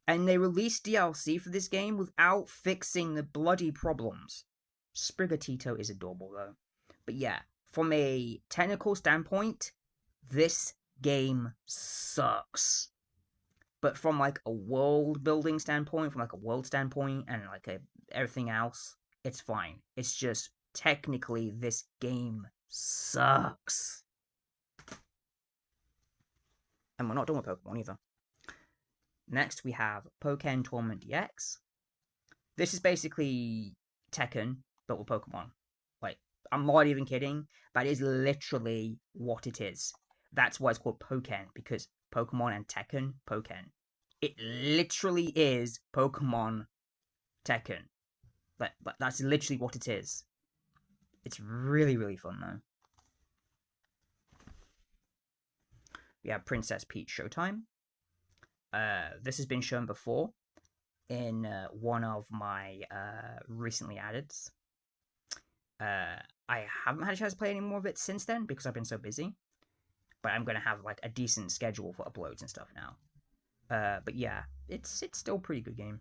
[SPEAKER 1] And they released DLC for this game without fixing the bloody problems. Sprigatito is adorable though. But yeah, from a technical standpoint, this game sucks. But from like a world building standpoint, from like a world standpoint, and like everything else, it's fine. It's just technically this game sucks. And we're not done with Pokemon either. Next we have Pokken Tournament DX. This is basically Tekken, but with Pokemon. Like, I'm not even kidding. That is literally what it is. That's why it's called Pokken, because Pokemon and Tekken, Pokken. It literally is Pokemon Tekken. That's literally what it is. It's really, really fun, though. We have Princess Peach Showtime. This has been shown before in one of my recently addeds. I haven't had a chance to play any more of it since then because I've been so busy. But I'm going to have like a decent schedule for uploads and stuff now. But yeah, it's still a pretty good game.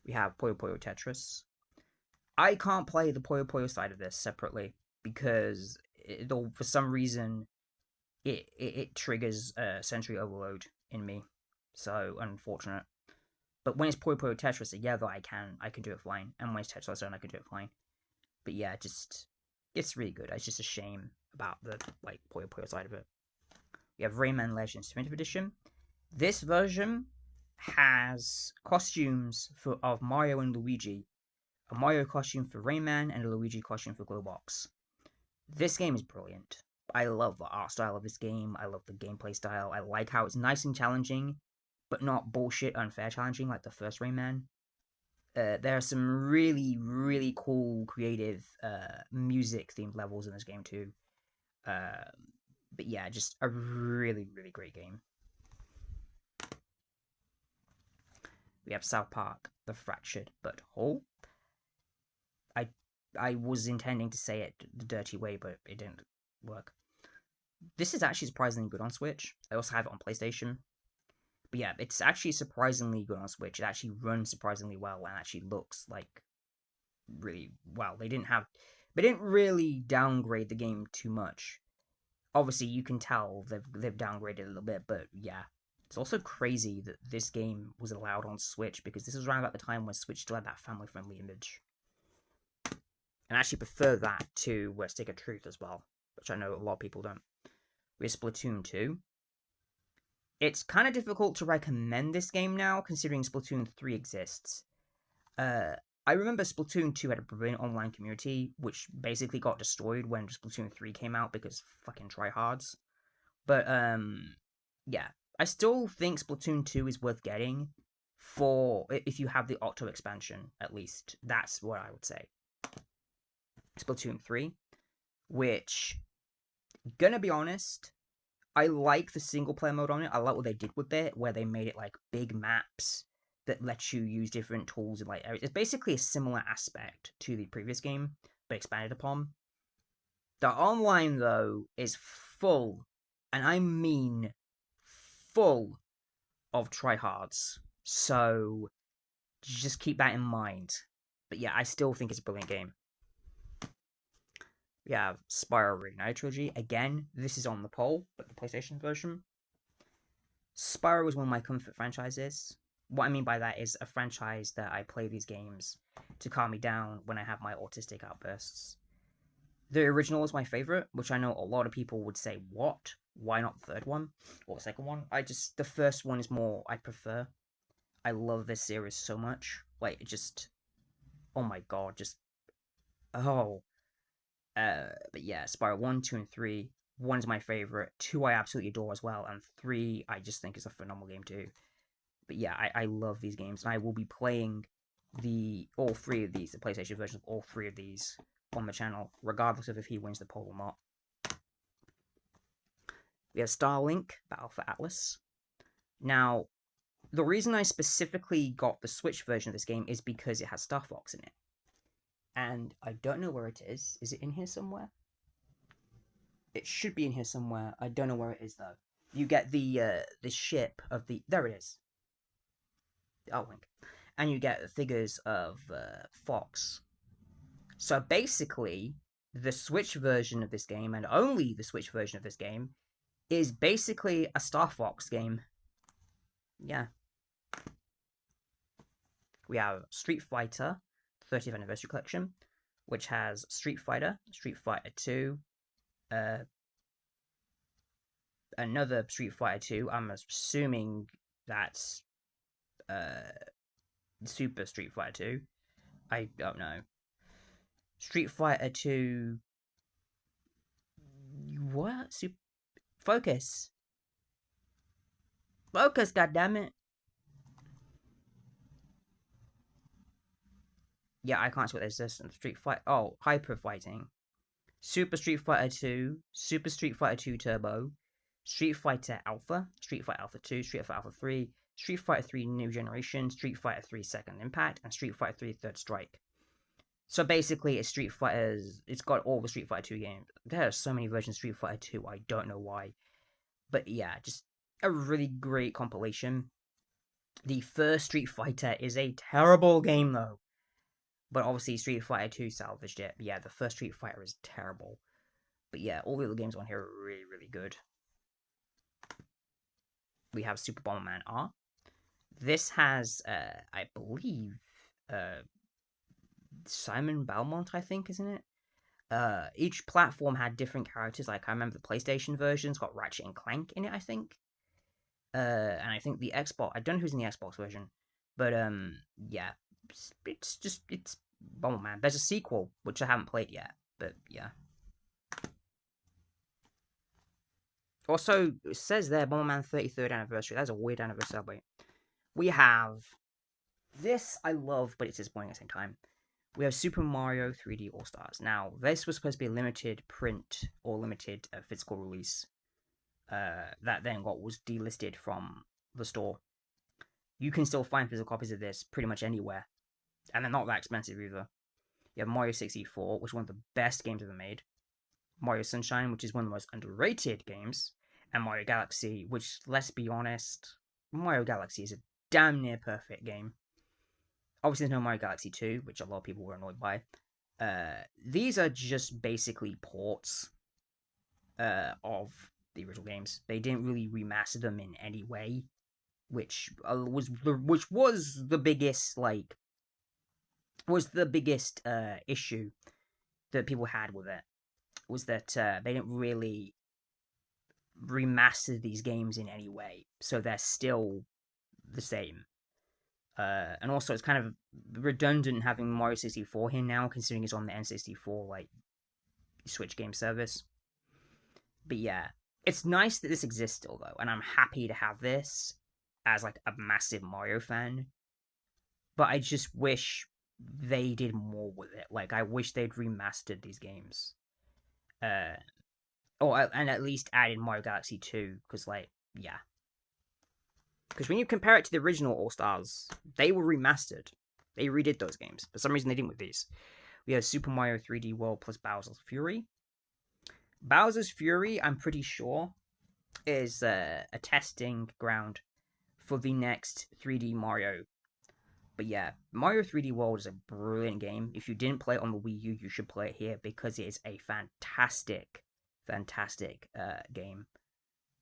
[SPEAKER 1] We have Puyo Puyo Tetris. I can't play the Puyo Puyo side of this separately because for some reason it triggers sensory overload in me. So unfortunate. But when it's Puyo Puyo Tetris, yeah, though I can do it fine. And when it's Tetris Zone, I can do it fine. But yeah, it's really good. It's just a shame about the like Puyo Puyo side of it. We have Rayman Legends Definitive Edition. This version has costumes of Mario and Luigi. A Mario costume for Rayman and a Luigi costume for Glowbox. This game is brilliant. I love the art style of this game. I love the gameplay style. I like how it's nice and challenging, but not bullshit unfair challenging like the first Rayman. There are some really, really cool, creative music-themed levels in this game too. But yeah, just a really, really great game. We have South Park, The Fractured But Whole. I was intending to say it the dirty way, but it didn't work. This is actually surprisingly good on Switch. I also have it on PlayStation. But yeah, it's actually surprisingly good on Switch. It actually runs surprisingly well and actually looks like really well. They didn't really downgrade the game too much. Obviously, you can tell they've downgraded a little bit, but yeah, It's also crazy that this game was allowed on Switch, because this was around about the time when Switch still had that family-friendly image. And I actually prefer that to Stick of Truth as well, which I know a lot of people don't. We have Splatoon 2. It's kind of difficult to recommend this game now, considering Splatoon 3 exists. I remember Splatoon 2 had a brilliant online community, which basically got destroyed when Splatoon 3 came out because fucking tryhards. But, yeah. I still think Splatoon 2 is worth getting for if you have the Octo expansion, at least. That's what I would say. Splatoon 3, which, gonna be honest, I like the single player mode on it. I like what they did with it, where they made it like big maps that let you use different tools and like it's basically a similar aspect to the previous game, but expanded upon. The online though is full, and I mean full, of tryhards. So just keep that in mind. But yeah, I still think it's a brilliant game. We have Spyro Reignited Trilogy. Again, this is on the poll, but the PlayStation version. Spyro is one of my comfort franchises. What I mean by that is a franchise that I play these games to calm me down when I have my autistic outbursts. The original is my favorite, which I know a lot of people would say, what? Why not the third one? Or the second one? The first one is more, I prefer. I love this series so much. Like, it just, oh my god, just, oh. But yeah, Spyro 1, 2, and 3. 1 is my favorite. 2 I absolutely adore as well. And 3 I just think is a phenomenal game too. But yeah, I love these games. And I will be playing all 3 of these, the PlayStation versions of all 3 of these on the channel, regardless of if he wins the poll or not. We have Starlink, Battle for Atlas. Now, the reason I specifically got the Switch version of this game is because it has Star Fox in it. And I don't know where it is. Is it in here somewhere? It should be in here somewhere. I don't know where it is though. You get the ship of the... There it is. The art link. And you get the figures of Fox. So basically, the Switch version of this game, and only the Switch version of this game, is basically a Star Fox game. Yeah. We have Street Fighter 30th Anniversary Collection, which has Street Fighter 2, another Street Fighter 2, I'm assuming that's Super Street Fighter 2, I don't know. Street Fighter 2... What? Focus! Focus, goddammit! Yeah, I can't see what there's this. Street Fighter... Oh, Hyper Fighting. Super Street Fighter 2, Super Street Fighter 2 Turbo, Street Fighter Alpha, Street Fighter Alpha 2, Street Fighter Alpha 3, Street Fighter 3 New Generation, Street Fighter 3 Second Impact, and Street Fighter 3 Third Strike. So basically, it's Street Fighter's... It's got all the Street Fighter 2 games. There are so many versions of Street Fighter 2, I don't know why. But yeah, just a really great compilation. The first Street Fighter is a terrible game, though. But obviously, Street Fighter 2 salvaged it. But yeah, the first Street Fighter is terrible. But yeah, all the other games on here are really, really good. We have Super Bomberman R. This has, I believe, Simon Belmont, I think, isn't it? Each platform had different characters. Like, I remember the PlayStation version's got Ratchet and Clank in it, I think. And I think the Xbox... I don't know who's in the Xbox version. But, yeah. It's Bomberman. There's a sequel, which I haven't played yet. But, yeah. Also, it says there, Bomberman 33rd anniversary. That's a weird anniversary to celebrate. We have... This I love, but it's disappointing at the same time. We have Super Mario 3D All-Stars. Now, this was supposed to be a limited print or limited physical release. That then was delisted from the store. You can still find physical copies of this pretty much anywhere. And they're not that expensive either. You have Mario 64, which is one of the best games ever made. Mario Sunshine, which is one of the most underrated games. And Mario Galaxy, which, let's be honest, Mario Galaxy is a damn near perfect game. Obviously, there's no Mario Galaxy 2, which a lot of people were annoyed by. These are just basically ports of the original games. They didn't really remaster them in any way. which was the biggest issue that people had with it, was that they didn't really remaster these games in any way, so they're still the same. And also, it's kind of redundant having Mario 64 here now, considering it's on the N64 like Switch game service. But yeah, it's nice that this exists still though, and I'm happy to have this as like a massive Mario fan. But I just wish they did more with it. Like, I wish they'd remastered these games. And at least added Mario Galaxy 2, because, like, yeah. Because when you compare it to the original All-Stars, they were remastered. They redid those games. For some reason, they didn't with these. We have Super Mario 3D World plus Bowser's Fury. Bowser's Fury, I'm pretty sure, is a testing ground for the next 3D Mario. But yeah, Mario 3D World is a brilliant game. If you didn't play it on the Wii U, you should play it here, because it is a fantastic game.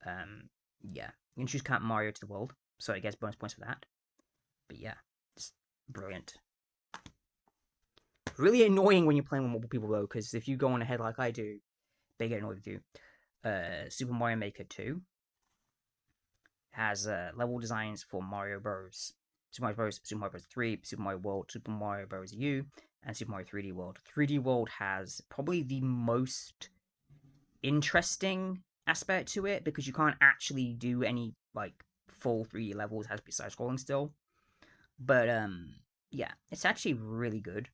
[SPEAKER 1] Yeah, you can choose Count Mario to the world, so it gets bonus points for that. But yeah, it's brilliant. Really annoying when you're playing with multiple people though, because if you go on ahead like I do, they get annoyed with you. Super Mario Maker 2 has level designs for Mario Bros. Super Mario Bros. Super Mario Bros. 3, Super Mario World, Super Mario Bros. U, and Super Mario 3D World. 3D World has probably the most interesting aspect to it, because you can't actually do any like full 3D levels, it has to be side scrolling still. But yeah, it's actually really good.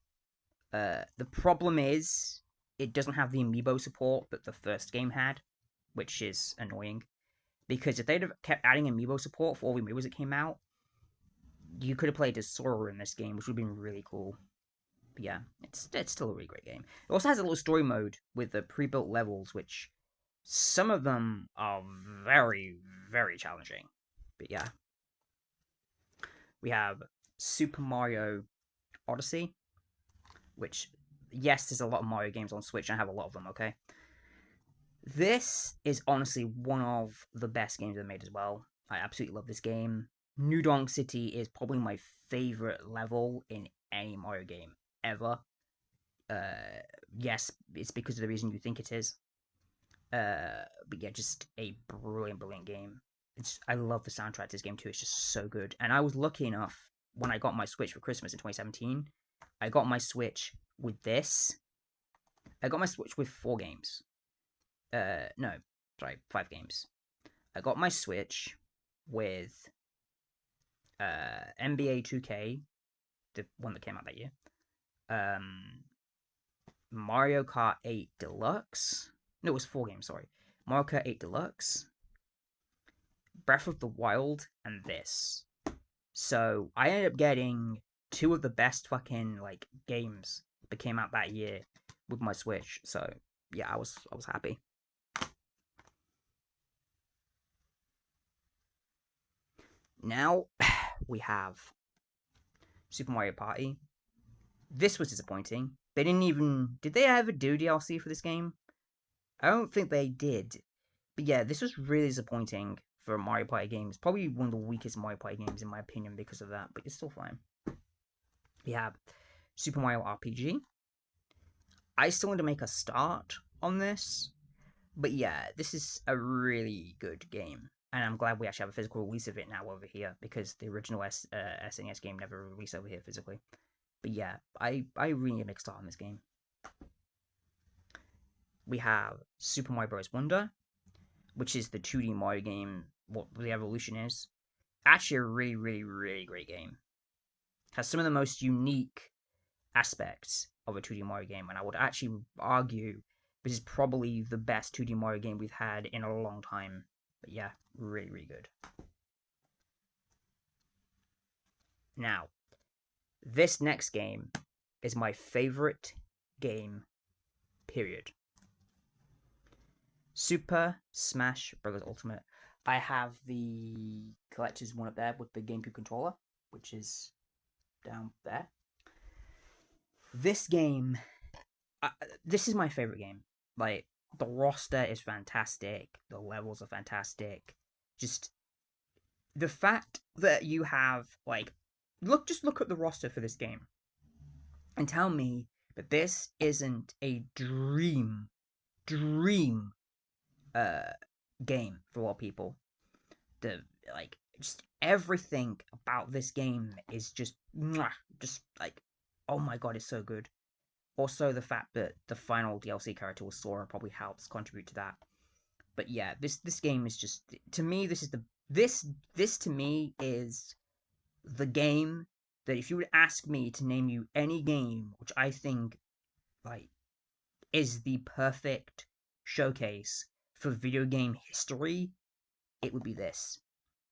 [SPEAKER 1] The problem is it doesn't have the amiibo support that the first game had, which is annoying. Because if they'd have kept adding amiibo support for all the amiibos that came out, you could have played as Sora in this game, which would have been really cool. But yeah, it's still a really great game. It also has a little story mode with the pre-built levels, which some of them are very, very challenging. But yeah. We have Super Mario Odyssey, which, yes, there's a lot of Mario games on Switch, and I have a lot of them, okay? This is honestly one of the best games I've made as well. I absolutely love this game. New Donk City is probably my favorite level in any Mario game ever. Yes, it's because of the reason you think it is. But yeah, just a brilliant, brilliant game. I love the soundtrack to this game too. It's just so good. And I was lucky enough, when I got my Switch for Christmas in 2017, I got my Switch with this. I got my Switch with 4 games. No, sorry, 5 games. I got my Switch with NBA 2K, the one that came out that year. Mario Kart 8 Deluxe. No, it was 4 games, sorry. Mario Kart 8 Deluxe, Breath of the Wild, and this. So I ended up getting 2 of the best fucking like games that came out that year with my Switch. So yeah, I was happy. Now we have Super Mario Party. This was disappointing. They didn't even... Did they ever do DLC for this game? I don't think they did. But yeah, this was really disappointing for a Mario Party game. It's probably one of the weakest Mario Party games in my opinion because of that, but it's still fine. We have Super Mario RPG. I still want to make a start on this, but yeah, this is a really good game. And I'm glad we actually have a physical release of it now over here, because the original SNES game never released over here physically. But yeah, I really need to make a start on this game. We have Super Mario Bros. Wonder, which is the 2D Mario game, what the evolution is. Actually a really, really, really great game. Has some of the most unique aspects of a 2D Mario game, and I would actually argue this is probably the best 2D Mario game we've had in a long time. But yeah, really, really good. Now, this next game is my favorite game, period. Super Smash Bros. Ultimate. I have the collector's one up there with the GameCube controller, which is down there. This game, this is my favorite game. Like, the roster is fantastic, the levels are fantastic. Just, the fact that you have, like, just look at the roster for this game and tell me that this isn't a dream uh game for a lot of people. The like just everything about this game is just just like, oh my god, it's so good. Also, the fact that the final DLC character was Sora probably helps contribute to that. But yeah, this game is just, to me, this to me is the game that, if you would ask me to name you any game which I think like is the perfect showcase for video game history, it would be this.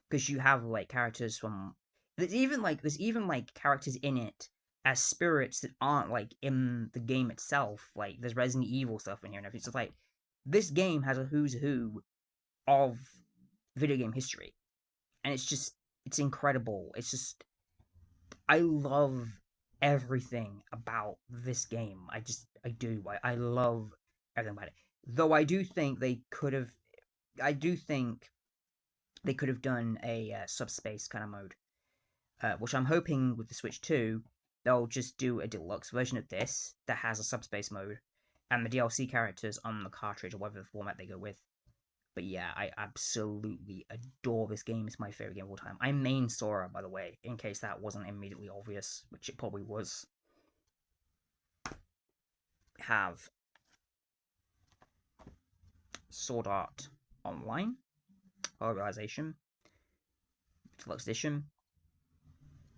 [SPEAKER 1] Because you have like characters from, there's even like characters in it as spirits that aren't like in the game itself. Like there's Resident Evil stuff in here and everything. So like this game has a who's who of video game history, and it's incredible. It's just, I love everything about this game. I do. I love everything about it. Though I do think they could have. I do think they could have done a subspace kind of mode, which I'm hoping with the Switch 2, they'll just do a deluxe version of this that has a subspace mode and the DLC characters on the cartridge or whatever format they go with. But yeah, I absolutely adore this game. It's my favorite game of all time. I main Sora, by the way, in case that wasn't immediately obvious, which it probably was. Have Sword Art Online, Organization, Deluxe Edition.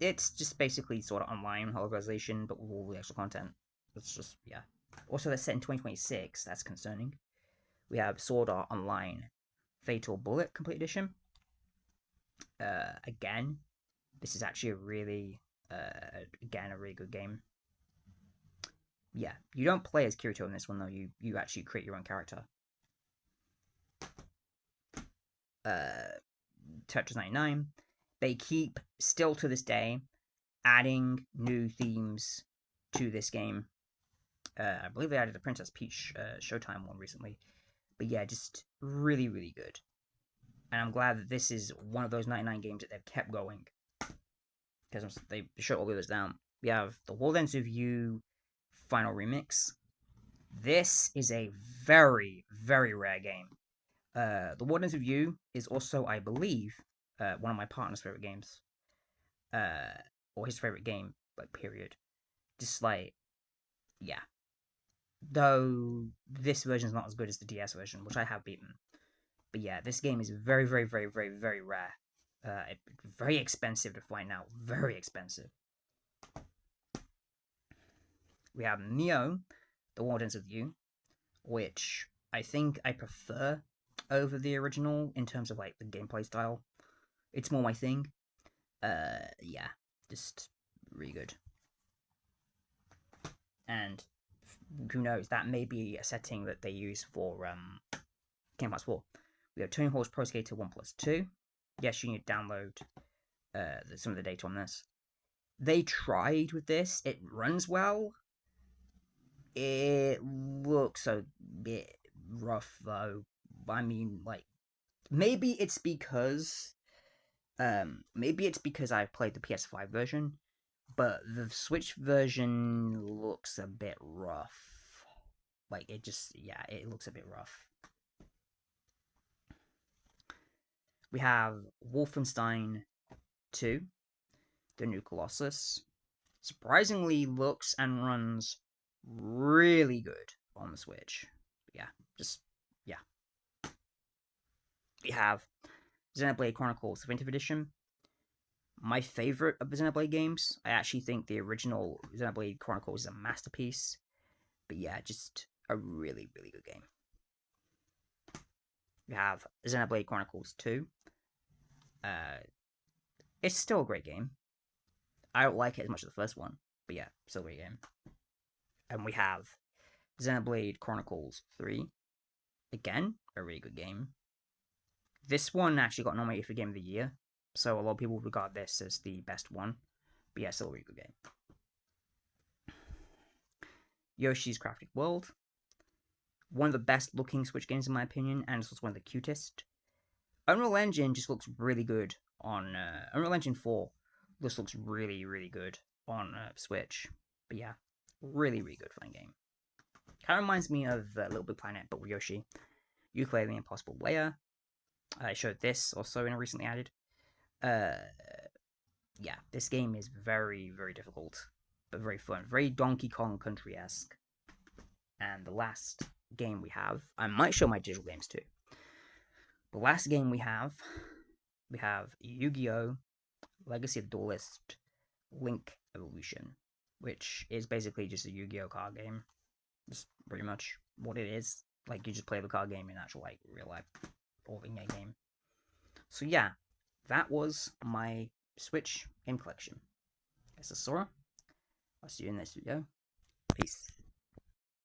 [SPEAKER 1] It's just basically Sword Art Online Organization, but with all the extra content. It's just, yeah. Also, they're set in 2026. That's concerning. We have Sword Art Online Fatal Bullet Complete Edition. Again, this is actually a really good game. Yeah, you don't play as Kirito in this one, though. You actually create your own character. Tetris 99. They keep, still to this day, adding new themes to this game. I believe they added a Princess Peach Showtime one recently. But yeah, just really, really good. And I'm glad that this is one of those 99 games that they've kept going. Because they shut all the others down. We have the World Ends With You Final Remix. This is a very, very rare game. The World Ends With You is also, I believe, one of my partner's favorite games. Or his favorite game, like, period. Just like, yeah. Though this version is not as good as the DS version, which I have beaten. But yeah, this game is very, very, very, very, very rare. Very expensive to find out. Very expensive. We have Neo, The World Ends With You, which I think I prefer over the original in terms of like the gameplay style. It's more my thing. Yeah, just really good. And who knows, that may be a setting that they use for Kingdom Hearts 4. We have Tony Hawk's Pro Skater 1+2. Yes, you need to download some of the data on this. They tried with this. It runs well. It looks a bit rough, though. I mean, like, maybe it's because I played the PS5 version, but the Switch version looks a bit rough. Like, it looks a bit rough. We have Wolfenstein 2, The New Colossus. Surprisingly looks and runs really good on the Switch. Yeah. We have Xenoblade Chronicles Definitive Edition. My favorite of the Xenoblade games. I actually think the original Xenoblade Chronicles is a masterpiece. But yeah, just a really, really good game. We have Xenoblade Chronicles 2. It's still a great game. I don't like it as much as the first one, but yeah, still a great game. And we have Xenoblade Chronicles 3. Again, a really good game. This one actually got nominated for Game of the Year, so a lot of people regard this as the best one. But yeah, still a really good game. Yoshi's Crafted World. One of the best looking Switch games in my opinion, and it's also one of the cutest. Unreal Engine just looks really good on Unreal Engine 4. This looks really, really good on Switch. But yeah, really, really good fun game. Kind of reminds me of Little Big Planet, but with Yoshi. Ukulele Impossible Layer. I showed this also in a recently added. Yeah, this game is very, very difficult, but very fun. Very Donkey Kong Country-esque. And the last game we have, I might show my digital games too. The last game we have Yu-Gi-Oh! Legacy of the Duelist Link Evolution, which is basically just a Yu-Gi-Oh! Card game. That's pretty much what it is. Like, you just play the card game in actual, like, real life or in-game game. So yeah, that was my Switch game collection. This is Sora. I'll see you in the next video. Peace.